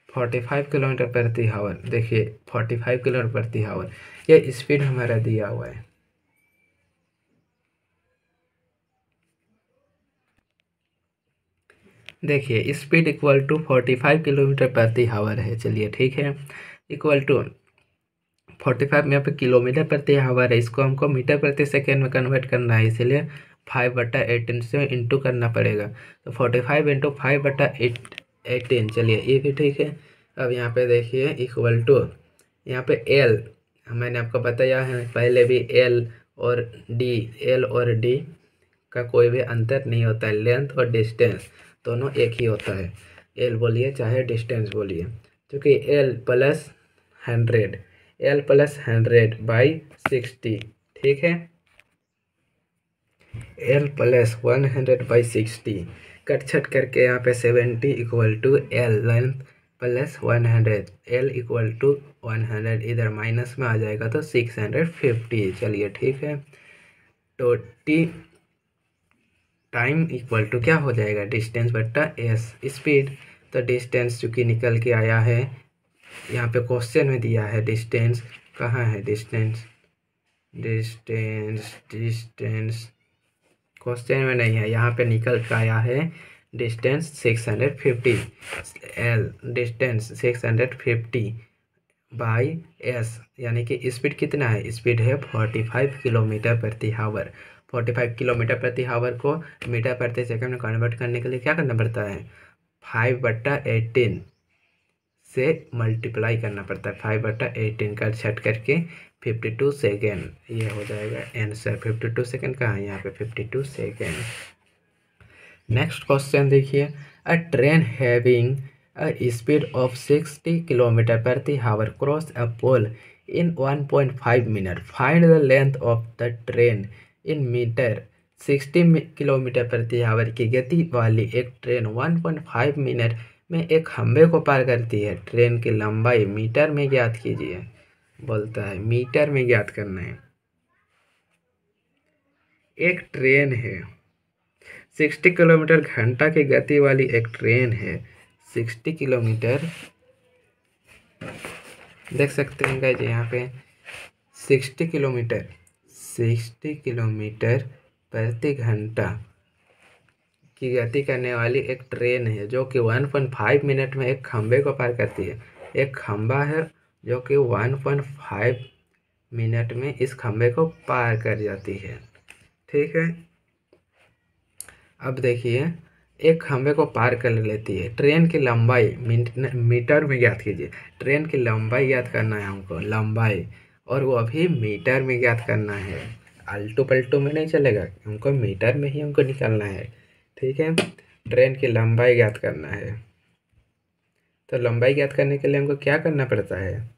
45 किलोमीटर प्रति आवर. देखिए 45 किलोमीटर प्रति आवर ये स्पीड हमारा दिया हुआ है. देखिए स्पीड = 45 किलोमीटर प्रति आवर है. चलिए ठीक है. इक्वल टू 45 में यहाँ पे किलोमीटर प्रति आवर है, इसको हमको मीटर प्रति सेकेंड में कन्वर्ट करना है, इसलिए 5/18 से इंटू करना पड़ेगा. तो 45 × 5/18. चलिए ये भी ठीक है. अब यहाँ पे देखिए इक्वल टू यहाँ पे L मैंने आपको बताया है पहले भी, L और D का कोई भी अंतर नहीं होता है. लेंथ और डिस्टेंस दोनों एक ही होता है. L बोलिए चाहे डिस्टेंस बोलिए, क्योंकि L + 100/60. ठीक है. L + 100/60 कट छट करके यहाँ पे 70 = L लेंथ + 100. L = 100 इधर माइनस में आ जाएगा तो 650. चलिए ठीक है. तो T टाइम = क्या हो जाएगा, डिस्टेंस बटा S स्पीड. तो डिस्टेंस चूँकि निकल के आया है, यहाँ पे क्वेश्चन में दिया है डिस्टेंस. कहाँ है डिस्टेंस क्वेश्चन में नहीं है, यहाँ पे निकल के आया है डिस्टेंस 650. L डिस्टेंस 650/S यानी कि स्पीड कितना है, स्पीड है 45 किलोमीटर प्रति आवर. 45 किलोमीटर प्रति आवर को मीटर प्रति सेकंड में कन्वर्ट करने के लिए क्या करना पड़ता है, 5/18 से मल्टीप्लाई करना पड़ता है. 5/18 कर छट करके 52 सेकेंड. ये हो जाएगा आंसर. 52 सेकेंड कहाँ है, यहाँ पे 52 सेकेंड. नेक्स्ट क्वेश्चन देखिए. A train having a speed of 60 kilometre प्रति hour cross a pole in 1.5 minute. Find the length of the train in metre. 60 kilometre प्रति आवर की गति वाली एक ट्रेन 1.5 मिनट में एक खंभे को पार करती है. ट्रेन की लंबाई मीटर में ज्ञात कीजिए. बोलता है मीटर में ज्ञात करना है. एक ट्रेन है 60 किलोमीटर घंटा की गति वाली एक ट्रेन है. 60 किलोमीटर देख सकते हैं गाइस यहाँ पे 60 किलोमीटर प्रति घंटा की गति करने वाली एक ट्रेन है जो कि 1.5 मिनट में एक खंभे को पार करती है। एक खंभा है जो कि 1.5 मिनट में इस खंभे को पार कर जाती है। ठीक है, अब देखिए, एक खंभे को पार कर लेती है। ट्रेन की लंबाई मीटर में ज्ञात कीजिए। ट्रेन की लंबाई ज्ञात करना है हमको, लंबाई, और वो अभी मीटर में ज्ञात करना है। आल्टू पल्टू में नहीं चलेगा, हमको मीटर में ही हमको निकालना है। ठीक है, ट्रेन की लंबाई ज्ञात करना है। तो लंबाई ज्ञात करने के लिए हमको क्या करना पड़ता है?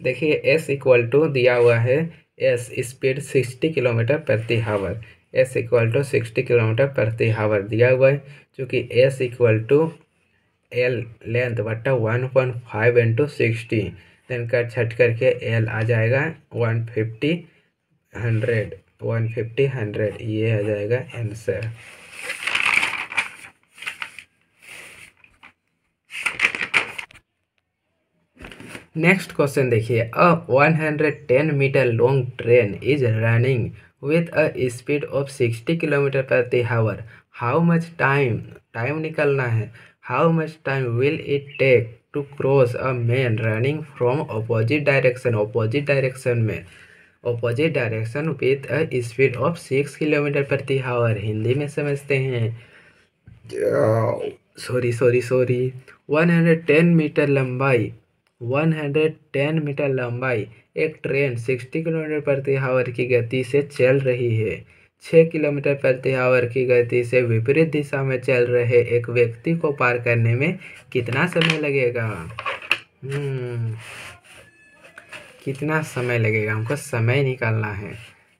देखिए, एस इक्वल टू दिया हुआ है, एस स्पीड 60 किलोमीटर प्रति hour. S equal to 60 kilometre प्रति हावर दिया हुआ है, चूँकि S equal to L length बट्टा 1.5 इंटू 60, देन कर छट करके एल आ जाएगा 150 100 150 100, ये आ जाएगा आंसर। नेक्स्ट क्वेश्चन देखिए, a 110 metre long train is running with a speed of 60 kilometre प्रति हावर। हाउ मच टाइम निकलना है। How much time will it take to cross a man running from opposite direction. Opposite direction with a speed of 6 kilometre प्रति hour. Hindi में समझते हैं। Sorry 110 metre लंबाई, 110 metre लंबाई एक ट्रेन 60 किलोमीटर प्रति आवर की गति से चल रही है। 6 किलोमीटर प्रति आवर की गति से विपरीत दिशा में चल रहे एक व्यक्ति को पार करने में कितना समय लगेगा? कितना समय लगेगा, हमको समय निकालना है।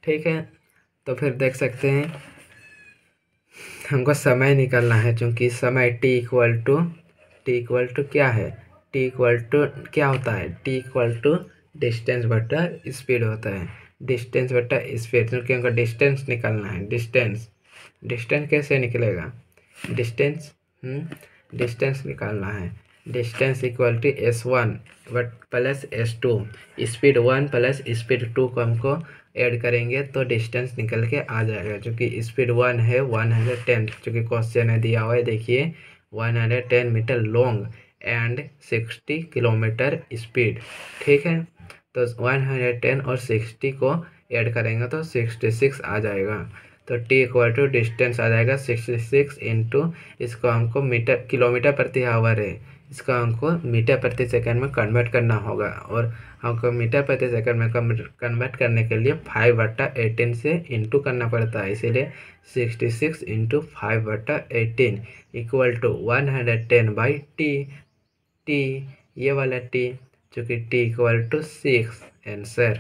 ठीक है, तो फिर देख सकते हैं, हमको समय निकालना है, क्योंकि समय टी इक्वल टू क्या है? टी इक्वल टू क्या होता है? टी इक्वल टू डिस्टेंस बटा स्पीड होता है। डिस्टेंस बटा स्पीड, क्योंकि हमको डिस्टेंस निकालना है। डिस्टेंस कैसे निकलेगा? डिस्टेंस निकालना है। Distance equal to S1 but plus S2, speed 1 plus speed 2 को हमको ऐड करेंगे तो डिस्टेंस निकल के आ जाएगा। जो कि स्पीड 1 है 110, जो कि क्वेश्चन में दिया हुआ है। देखिए, 110 metre long and 60 kilometre speed. ठीक है, तो 110 और 60 को ऐड करेंगे तो 66 आ जाएगा। तो टी इक्वल टू डिस्टेंस आ जाएगा 66 इंटू, इसको हमको किलोमीटर प्रति आवर है, इसका हमको मीटर प्रति सेकंड में कन्वर्ट करना होगा। और हमको मीटर प्रति सेकंड में कन्वर्ट करने के लिए 5/18 से इंटू करना पड़ता है, इसीलिए 66 into 5/18 equal to 110/t। T, ये वाला टी, जो कि T equal to 6 answer.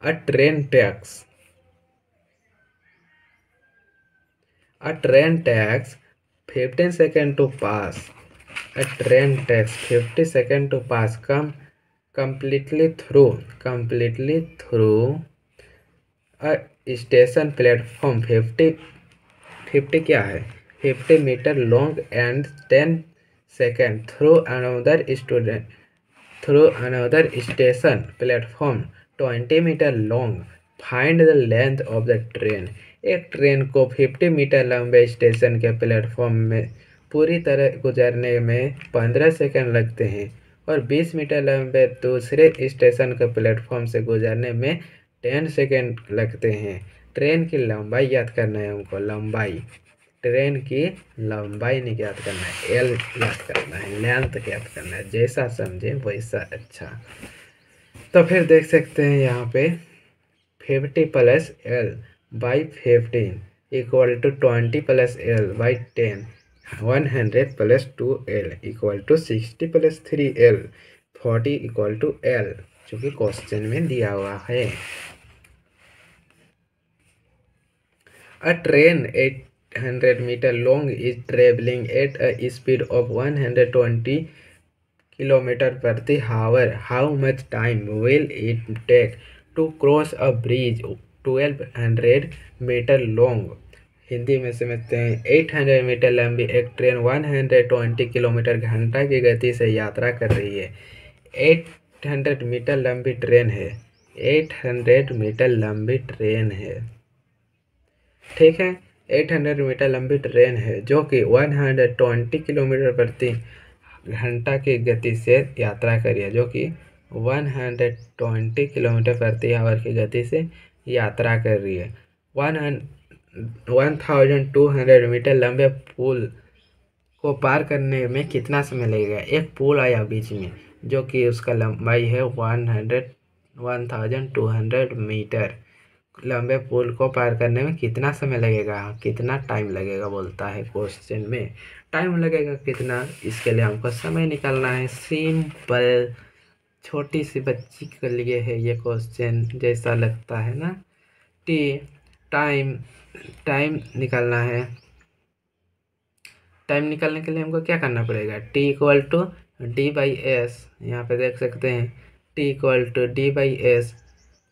A train takes 15 seconds to pass. A train takes 50 seconds to pass completely through a station platform 50 क्या है? 50 metre long and 10 second through another station platform 20 metre long. Find the length of the train. एक train को 50 metre लंबे station के platform में पूरी तरह गुजरने में 15 सेकंड लगते हैं और 20 मीटर लंबे दूसरे स्टेशन के प्लेटफॉर्म से गुजरने में 10 सेकंड लगते हैं। ट्रेन की लंबाई याद करना है हमको, लंबाई, ट्रेन की लंबाई नहीं याद करना है, एल याद करना है, लेंथ याद करना है, जैसा समझे वैसा अच्छा। तो फिर देख सकते हैं यहाँ पे 50 plus L by 15 equal to 20 plus L by 10, 100 plus 2L equal to 60 plus 3L 40 equal to L, जो कि क्वेश्चन में दिया हुआ है। A train 800 meter long is traveling at a speed of 120 kilometer प्रति hour. How much time will it take to cross a bridge 1200 meter long? Hindi में समझते हैं। 800 मीटर लंबी एक ट्रेन 120 किलोमीटर घंटा की गति से यात्रा कर रही है। 800 मीटर लंबी ट्रेन है, 800 मीटर लंबी ट्रेन है। ठीक है। 800 मीटर लंबी ट्रेन है जो कि 120 किलोमीटर प्रति घंटा की गति से यात्रा करी है, जो कि 120 किलोमीटर प्रति आवर की गति से यात्रा कर रही है। 1200 मीटर लंबे पुल को पार करने में कितना समय लगेगा? एक पुल आया बीच में जो कि उसका लंबाई है 1200 मीटर। लंबे पुल को पार करने में कितना समय लगेगा, कितना टाइम लगेगा बोलता है क्वेश्चन में। टाइम लगेगा कितना, इसके लिए हमको समय निकालना है। सिंपल, छोटी सी बच्ची के लिए है ये क्वेश्चन जैसा लगता है ना। टी टाइम टाइम निकालना है। टाइम निकालने के लिए हमको क्या करना पड़ेगा? T equal to D by S, यहाँ पे देख सकते हैं T equal to D by S,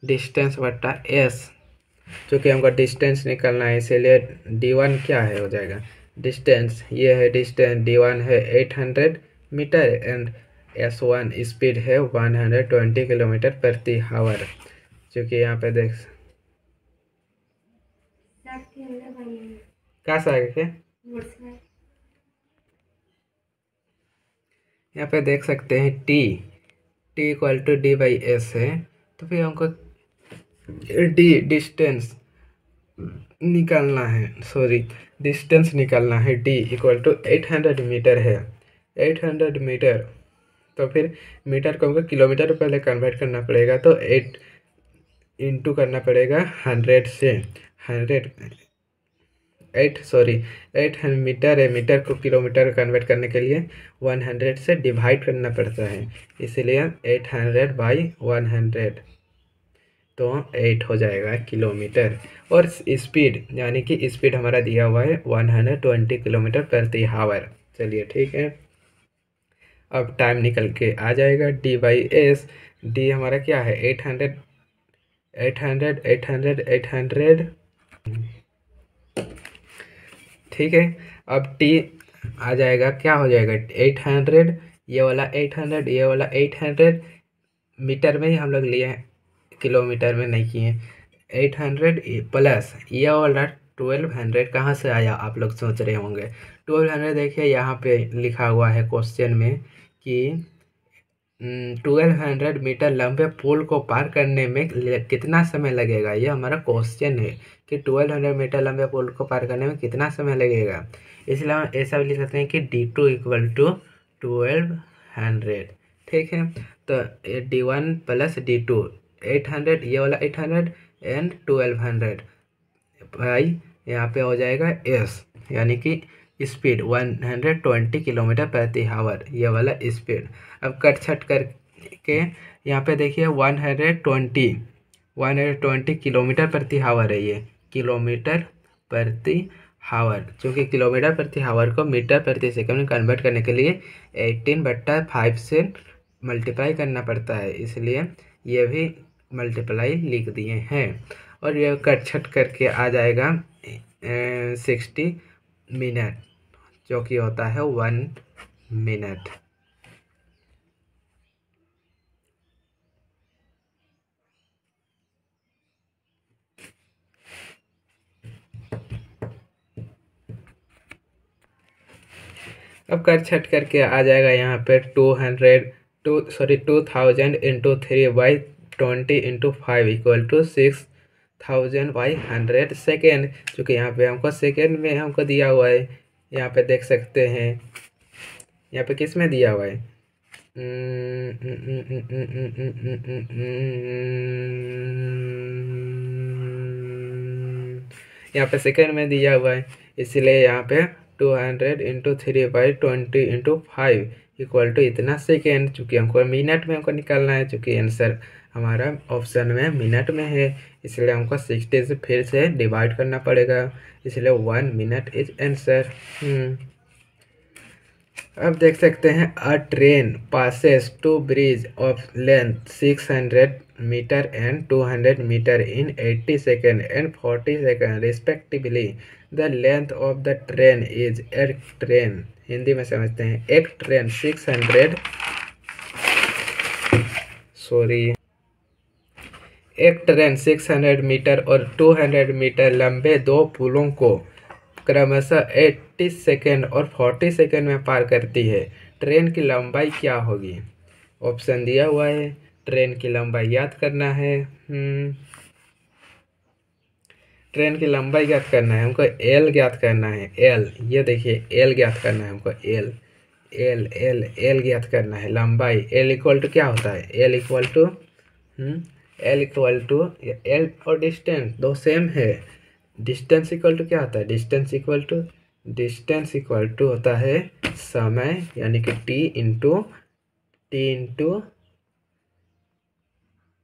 distance बट्टा एस, चूँकि हमको डिस्टेंस निकालना है इसीलिए D1 क्या है हो जाएगा डिस्टेंस, ये है डिस्टेंस, D1 है 800 मीटर एंड S1 स्पीड है 120 किलोमीटर प्रति आवर। चूँकि यहाँ पे देख कहाँ से आगे के यहाँ पे देख सकते हैं T equal to D by S है, तो फिर हमको डी डिस्टेंस निकालना है, डिस्टेंस निकालना है। डी इक्वल टू 800 मीटर है, 800 मीटर, तो फिर मीटर को हमको किलोमीटर में पहले कन्वर्ट करना पड़ेगा, तो 8 इंटू करना पड़ेगा 100 से। 8 मीटर है, मीटर को किलोमीटर कन्वर्ट करने के लिए 100 से डिवाइड करना पड़ता है, इसीलिए 800 बाई 100, तो 8 हो जाएगा किलोमीटर। और स्पीड यानी कि स्पीड हमारा दिया हुआ है 120 किलोमीटर प्रति आवर। चलिए ठीक है, अब टाइम निकल के आ जाएगा डी बाई एस। डी हमारा क्या है 800 800 800 800, ठीक है। अब टी आ जाएगा, क्या हो जाएगा 800, ये वाला 800, ये वाला 800, मीटर में ही हम लोग लिए हैं, किलोमीटर में नहीं किए। 800 प्लस ये वाला 1200 कहाँ से आया आप लोग सोच रहे होंगे। 1200 देखिए यहाँ पे लिखा हुआ है क्वेश्चन में कि 1200 मीटर लंबे पुल को पार करने में कितना समय लगेगा। ये हमारा क्वेश्चन है कि 1200 मीटर लंबे पुल को पार करने में कितना समय लगेगा, इसलिए हम ऐसा भी लिख सकते हैं कि D2 इक्वल टू 1200। ठीक है, तो D1 प्लस D2, 800 ये वाला 800 एंड 1200 भाई यहाँ पे हो जाएगा एस, यानी कि स्पीड 120 किलोमीटर प्रति आवर, ये वाला स्पीड। अब कट छट करके यहाँ पे देखिए 120 किलोमीटर प्रति आवर है, ये किलोमीटर प्रति आवर, क्योंकि किलोमीटर प्रति आवर को मीटर प्रति सेकंड में कन्वर्ट करने के लिए 18/5 से मल्टीप्लाई करना पड़ता है, इसलिए ये भी मल्टीप्लाई लिख दिए हैं। और ये कट छट करके आ जाएगा 60 मिनट, जो कि होता है 1 मिनट। अब कर छट करके आ जाएगा यहाँ पे 2000 into 3/20 into 5 equal to 6000/100 second, चूँकि यहाँ पे हमको सेकेंड में हमको दिया हुआ है। यहाँ पे देख सकते हैं, यहाँ पे किस में दिया हुआ है, यहाँ पे सेकेंड में दिया हुआ है, इसलिए यहाँ पे 200 इंटू 3/20 इंटू 5 इक्वल टू इतना सेकेंड। चूँकि हमको मिनट में हमको निकालना है, चूँकि आंसर हमारा ऑप्शन में मिनट में है, इसलिए हमको 60 से फिर से डिवाइड करना पड़ेगा, इसलिए 1 मिनट इज आंसर। अब देख सकते हैं a train passes to bridge of length 600 metre and 200 metre in 80 second and 40 second respectively. The length of the train is, एक ट्रेन हिंदी में समझते हैं, एक ट्रेन 600 एक ट्रेन 600 मीटर और 200 मीटर लंबे दो पुलों को क्रमशः 80 सेकेंड और 40 सेकेंड में पार करती है। ट्रेन की लंबाई क्या होगी? ऑप्शन दिया हुआ है, ट्रेन की लंबाई याद करना है। ट्रेन की लंबाई ज्ञात करना है हमको, एल ज्ञात करना है, एल। ये देखिए एल ज्ञात करना है हमको, एल एल एल एल ज्ञात करना है। लंबाई एल इक्वल टू क्या होता है? L equal to L equal to L और डिस्टेंस दो सेम है। डिस्टेंस इक्वल टू क्या होता है? डिस्टेंस इक्वल टू होता है समय, यानी कि T into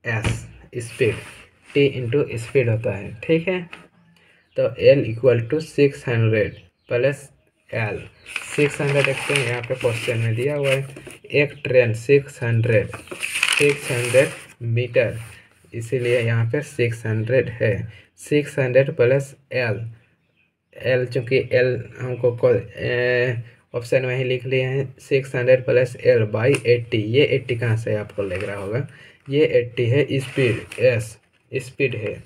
S, speed. T into speed होता है, ठीक है। तो L equal to 600 plus L. 600 देखते हैं यहाँ पे क्वेश्चन में दिया हुआ है। एक ट्रेन 600 मीटर, इसीलिए यहाँ पे 600 है। 600 प्लस एल, एल चूँकि एल हमको ऑप्शन में ही लिख लिए हैं। 600 प्लस एल बाई 80। ये 80 कहाँ से आपको लग रहा होगा? ये 80 है स्पीड, एस स्पीड है।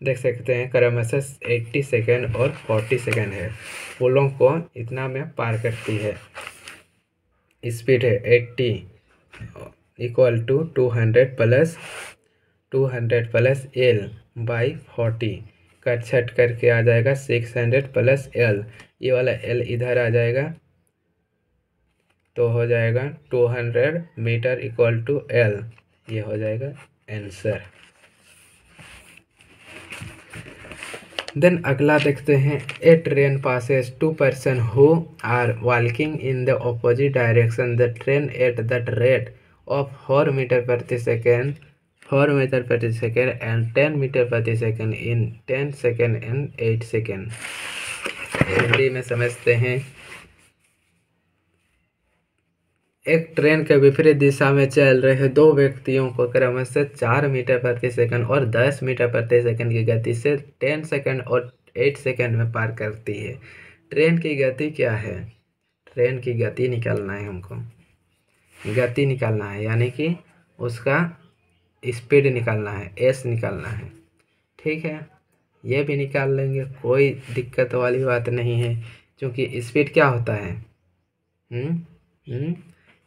देख सकते हैं क्रमशः 80 सेकेंड और 40 सेकेंड है, पुलों को इतना में पार करती है। स्पीड है 80 equal to 200 plus L by 40। कट छट करके आ जाएगा 600 प्लस एल। ये वाला एल इधर आ जाएगा तो हो जाएगा 200 मीटर इक्वल टू एल। ये हो जाएगा आंसर। देन अगला देखते हैं। A train passes 2 person who are walking in the opposite direction the train at the rate of 4 metre प्रति सेकेंड एंड 10 मीटर प्रति second in 10 second and 8 second. Hindi में समझते हैं। एक ट्रेन के विपरीत दिशा में चल रहे दो व्यक्तियों को क्रमशः 4 मीटर प्रति सेकंड और 10 मीटर प्रति सेकंड की गति से 10 सेकंड और 8 सेकंड में पार करती है। ट्रेन की गति क्या है? ट्रेन की गति निकालना है हमको, गति निकालना है, यानी कि उसका स्पीड निकालना है, एस निकालना है, ठीक है। ये भी निकाल लेंगे, कोई दिक्कत वाली बात नहीं है, क्योंकि स्पीड क्या होता है?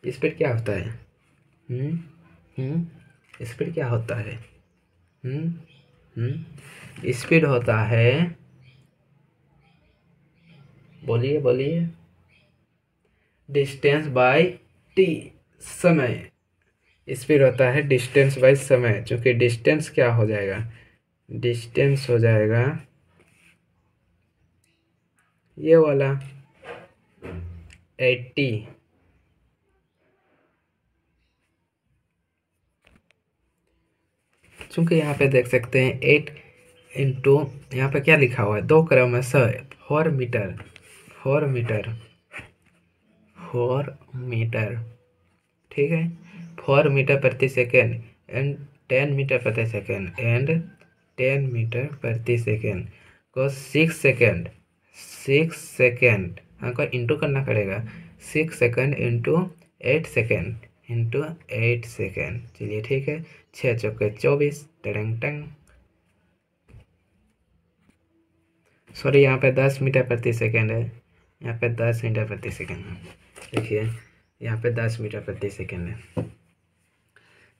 स्पीड क्या होता है? स्पीड क्या होता है? स्पीड होता है, बोलिए बोलिए, डिस्टेंस बाय टी, समय। स्पीड होता है डिस्टेंस बाय समय, क्योंकि डिस्टेंस क्या हो जाएगा? डिस्टेंस हो जाएगा ये वाला 80, चूँकि यहाँ पे देख सकते हैं 8 इंटू यहाँ पे क्या लिखा हुआ है? दो क्रमशः 4 मीटर, ठीक है, 4 मीटर प्रति सेकेंड एंड 10 मीटर प्रति सेकेंड को 6 सेकेंड हमको इंटू करना पड़ेगा। 6 सेकेंड इंटू 8 सेकेंड, चलिए ठीक है। 6 चौके 24, टंग टंग। सॉरी, यहाँ पे 10 मीटर प्रति सेकेंड है, यहाँ पे 10 मीटर प्रति सेकेंड है। देखिए यहाँ पे 10 मीटर प्रति सेकेंड है,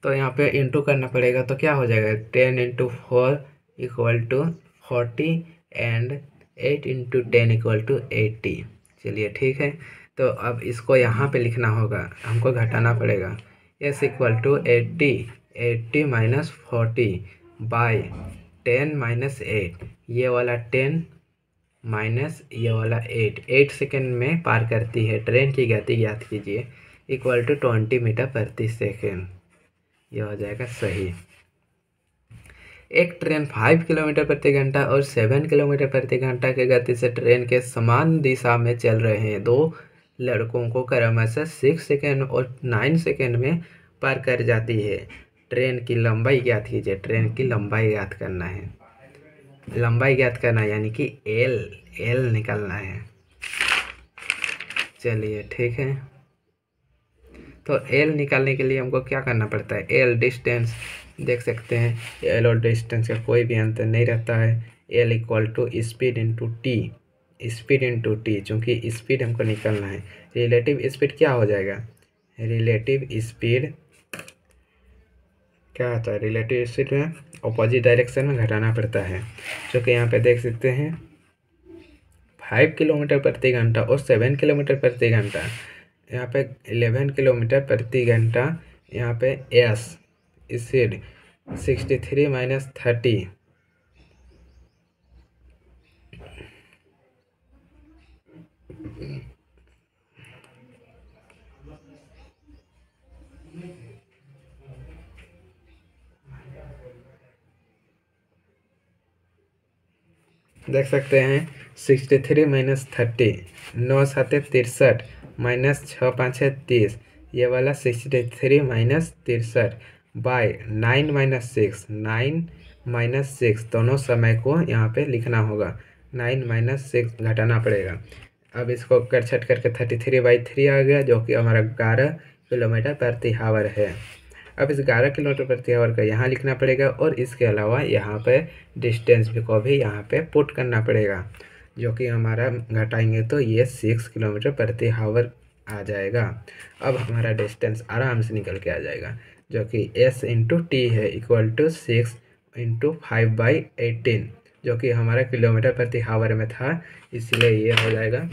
तो यहाँ पे इंटू करना पड़ेगा। तो क्या हो जाएगा? 10 into 4 equal to 40 and 8 into 10 equal to 80। चलिए ठीक है, तो अब इसको यहाँ पे लिखना होगा, हमको घटाना पड़ेगा। S equal to 80 minus 40 by 10 minus 8, ये वाला 10 माइनस ये वाला 8 सेकेंड में पार करती है। ट्रेन की गति ज्ञात कीजिए, इक्वल टू 20 मीटर प्रति सेकेंड। यह हो जाएगा सही। एक ट्रेन 5 किलोमीटर प्रति घंटा और 7 किलोमीटर प्रति घंटा की गति से ट्रेन के समान दिशा में चल रहे हैं दो लड़कों को क्रमशः 6 सेकेंड और 9 सेकेंड में पार कर जाती है। ट्रेन की लंबाई ज्ञात कीजिए। ट्रेन की लंबाई ज्ञात करना है, लंबाई ज्ञात करना है, यानी कि एल निकालना है। चलिए ठीक है, तो एल निकालने के लिए हमको क्या करना पड़ता है? एल डिस्टेंस, देख सकते हैं एल और डिस्टेंस का कोई भी अंतर नहीं रहता है। L equal to speed into T, speed into T, चूँकि स्पीड हमको निकालना है। रिलेटिव स्पीड क्या हो जाएगा, रिलेटिव स्पीड क्या होता है, रिलेटिव स्पीड में अपोजिट डायरेक्शन में घटाना पड़ता है। जो कि यहाँ पे देख सकते हैं 5 किलोमीटर प्रति घंटा और 7 किलोमीटर प्रति घंटा, यहाँ पे 11 किलोमीटर प्रति घंटा। यहाँ पे एस स्पीड 63 माइनस 30, देख सकते हैं 63 माइनस 30, 9 7 63 माइनस 6 5 30, ये वाला 63 माइनस 63 बाय 9 माइनस 6, 9 माइनस 6, दोनों समय को यहाँ पे लिखना होगा। 9 माइनस 6 घटाना पड़ेगा। अब इसको कर छट करके 33/3 आ गया, जो कि हमारा 11 किलोमीटर प्रति आवर है। अब इस 11 किलोमीटर प्रति आवर का यहाँ लिखना पड़ेगा और इसके अलावा यहाँ पे डिस्टेंस को भी यहाँ पे पुट करना पड़ेगा, जो कि हमारा घटाएंगे तो ये 6 किलोमीटर प्रति आवर आ जाएगा। अब हमारा डिस्टेंस आराम से निकल के आ जाएगा, जो कि s इंटू टी है इक्वल टू 6 इंटू 5/18, जो कि हमारा किलोमीटर प्रति आवर में था, इसलिए ये हो जाएगा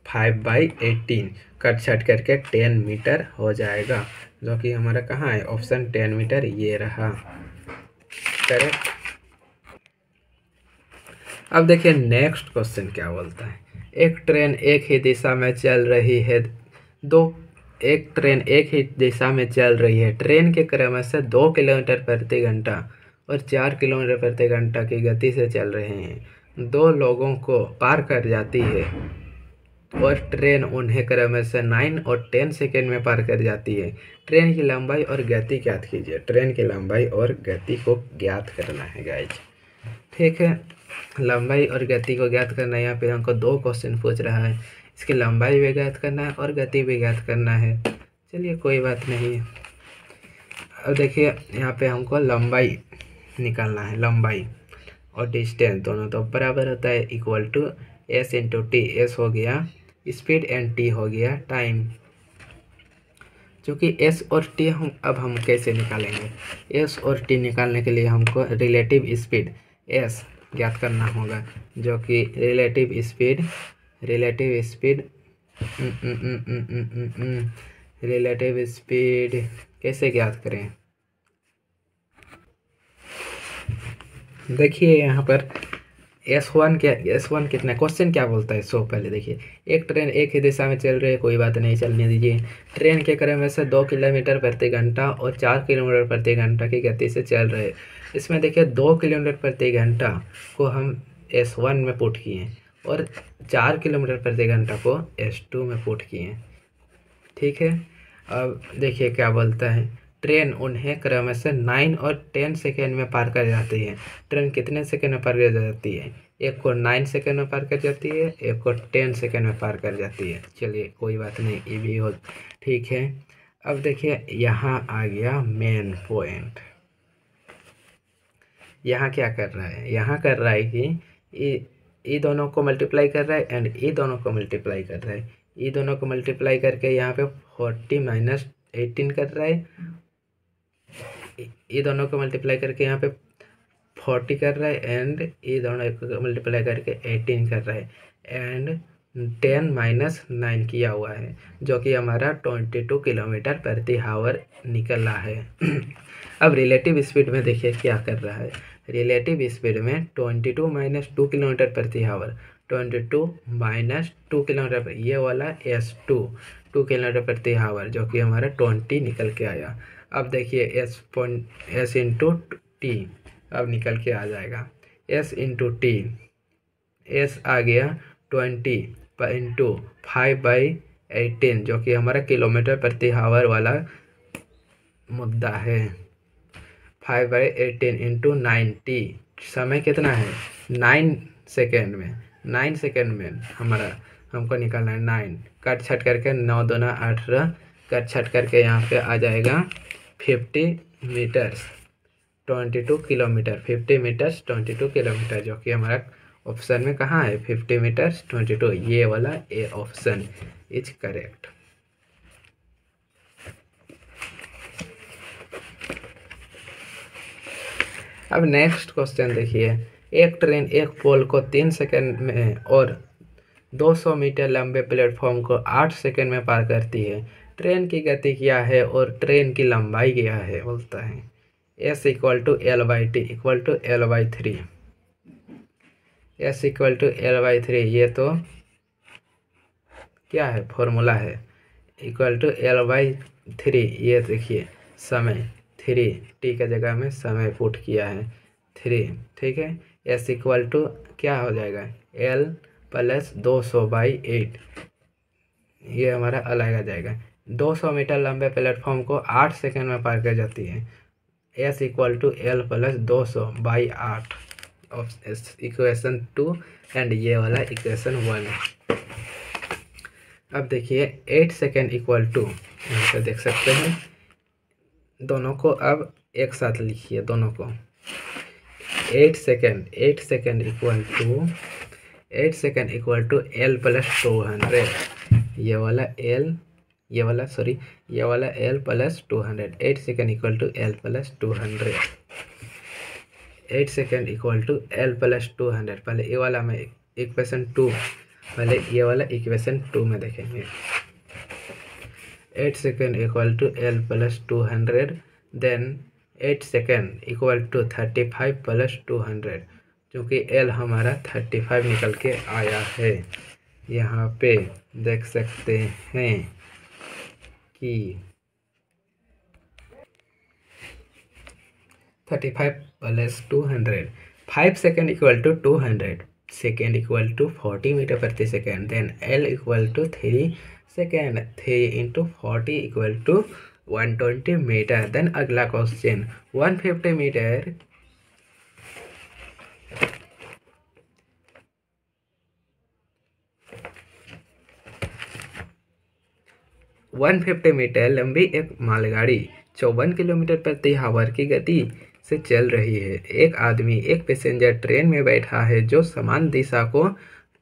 5/18, कट छट करके 10 मीटर हो जाएगा, जो कि हमारा कहाँ है, ऑप्शन 10 मीटर ये रहा करेक्ट। अब देखिए नेक्स्ट क्वेश्चन क्या बोलता है। एक ट्रेन एक ही दिशा में चल रही है, एक ट्रेन एक ही दिशा में चल रही है। ट्रेन के क्रम से 2 किलोमीटर प्रति घंटा और 4 किलोमीटर प्रति घंटा की गति से चल रहे हैं। 2 लोगों को पार कर जाती है और ट्रेन उन्हें क्रम से 9 और 10 सेकेंड में पार कर जाती है। ट्रेन की लंबाई और गति ज्ञात कीजिए। ट्रेन की लंबाई और गति को ज्ञात करना है गाइज, ठीक है। लंबाई और गति को ज्ञात करना है। यहाँ पे हमको 2 क्वेश्चन पूछ रहा है, इसकी लंबाई भी ज्ञात करना है और गति भी ज्ञात करना है। चलिए कोई बात नहीं। अब देखिए यहाँ पे हमको लंबाई निकालना है, लंबाई और डिस्टेंस दोनों तो बराबर होता है, equal to S into T. S हो गया स्पीड एंड टी हो गया टाइम। क्योंकि एस और टी हम कैसे निकालेंगे, एस और टी निकालने के लिए हमको रिलेटिव स्पीड एस ज्ञात करना होगा, जो कि रिलेटिव स्पीड रिलेटिव स्पीड कैसे ज्ञात करें। देखिए यहाँ पर S1 कितना, क्वेश्चन क्या बोलता है। सो पहले देखिए, एक ट्रेन एक ही दिशा में चल रही है, कोई बात नहीं, चलने दीजिए। ट्रेन के क्रम से 2 किलोमीटर प्रति घंटा और 4 किलोमीटर प्रति घंटा की गति से चल रहे। इसमें देखिए 2 किलोमीटर प्रति घंटा को हम S1 में पुट किए और 4 किलोमीटर प्रति घंटा को S2 में पुट किए, ठीक है। अब देखिए क्या बोलता है, ट्रेन उन्हें क्रम से 9 और 10 सेकेंड में पार कर जाती है। ट्रेन कितने सेकेंड में पार कर जाती है, एक को 9 सेकेंड में पार कर जाती है, एक को 10 सेकेंड में पार कर जाती है। चलिए कोई बात नहीं, ये भी हो ठीक है। अब देखिए यहाँ आ गया मेन पॉइंट। यहाँ क्या कर रहा है, यहाँ कर रहा है कि ये दोनों को मल्टीप्लाई कर रहा है एंड ये दोनों को मल्टीप्लाई कर रहा है। ये दोनों को मल्टीप्लाई करके यहाँ पे 40 माइनस 18 कर रहा है। ये दोनों को मल्टीप्लाई करके यहाँ पे 40 कर रहा है एंड ये दोनों को मल्टीप्लाई करके 18 कर रहा है एंड 10 माइनस 9 किया हुआ है, जो कि हमारा 22 किलोमीटर प्रति आवर निकल रहा है। अब रिलेटिव स्पीड में देखिए क्या कर रहा है। रिलेटिव स्पीड में 22 माइनस 2 किलोमीटर प्रति आवर, 22 माइनस 2 किलोमीटर, ये वाला S2 2 किलोमीटर प्रति आवर, जो कि हमारा 20 निकल के आया। अब देखिए एस इंटू टी अब निकल के आ जाएगा, एस इंटू टी, एस आ गया 20 इंटू 5/18, जो कि हमारा किलोमीटर प्रति आवर वाला मुद्दा है। 5/18 इंटू 90, समय कितना है 9 सेकेंड में, 9 सेकेंड में हमको निकालना है 9, कट छट करके 9 दूना 18, कट छट करके यहाँ पे आ जाएगा 50 मीटर्स 22 किलोमीटर, 50 मीटर्स 22 किलोमीटर, जो कि हमारा ऑप्शन में कहाँ है 50 मीटर्स 22, ये वाला ए ऑप्शन इज करेक्ट। अब नेक्स्ट क्वेश्चन देखिए, एक ट्रेन एक पोल को 3 सेकंड में और 200 मीटर लंबे प्लेटफॉर्म को 8 सेकंड में पार करती है। ट्रेन की गति क्या है और ट्रेन की लंबाई क्या है, बोलता है S equal to L by T equal to L by three. S equal to L by three, ये तो क्या है फॉर्मूला है, equal to L by three, ये देखिए समय 3, टी का जगह में समय पुट किया है 3, ठीक है। S इक्वल टू क्या हो जाएगा L प्लस 200/8, ये हमारा अलग आ जाएगा। 200 मीटर लंबे प्लेटफॉर्म को 8 सेकंड में पार कर जाती है। S equal to L plus 200/8 equation 2 and ये वाला इक्वेशन 1। अब देखिए 8 सेकेंड इक्वल टू, यहाँ पे देख सकते हैं दोनों को, अब एक साथ लिखिए दोनों को। 8 second equal to 8 second equal to L plus 200, ये वाला L, ये वाला सॉरी, ये वाला L plus 200। 8 second equal to L plus 200, 8 second equal to L plus 200। पहले ये वाला में इक्वेशन 2, पहले ये वाला इक्वेशन 2 में देखेंगे। 8 second equal to L plus 200, then 8 second equal to 35 plus 200, क्योंकि L हमारा 35 निकल के आया है। यहाँ पे देख सकते हैं कि 35 plus 200, 5 second equal to 200, second equal to 40 metre प्रति second, then L equal to 3 second, 3 into 40 equal to 120 metre. Then अगला क्वेश्चन 150 मीटर 150 मीटर लंबी एक मालगाड़ी 54 किलोमीटर प्रति आवर की गति से चल रही है। एक आदमी एक पैसेंजर ट्रेन में बैठा है जो समान दिशा को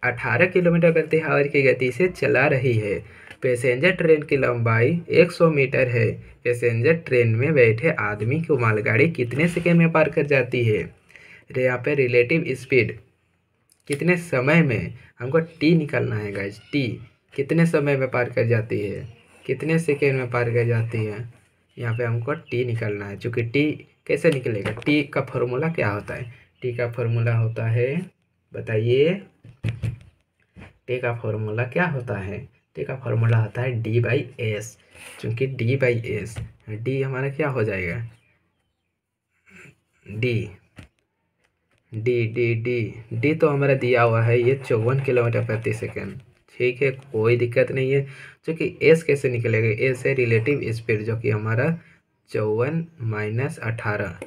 18 किलोमीटर प्रति आवर की गति से चला रही है। पैसेंजर ट्रेन की लंबाई 100 मीटर है। पैसेंजर ट्रेन में बैठे आदमी को मालगाड़ी कितने सेकंड में पार कर जाती है। यहाँ पे रिलेटिव स्पीड कितने समय में, हमको टी निकालना है गाइज, टी कितने समय में पार कर जाती है, कितने सेकेंड में पार कर जाती है, यहाँ पे हमको टी निकालना है। चूँकि टी कैसे निकलेगा, टी का फॉर्मूला क्या होता है, टी का फॉर्मूला होता है, बताइए टी का फॉर्मूला क्या होता है। टी का फॉर्मूला होता है D/S, चूँकि D/S, डी हमारा क्या हो जाएगा, D D D D D तो हमारा दिया हुआ है ये 54 किलोमीटर प्रति सेकेंड, ठीक है, कोई दिक्कत नहीं है। क्योंकि एस कैसे निकलेगा, एस है रिलेटिव स्पीड, जो कि हमारा 54 - 18,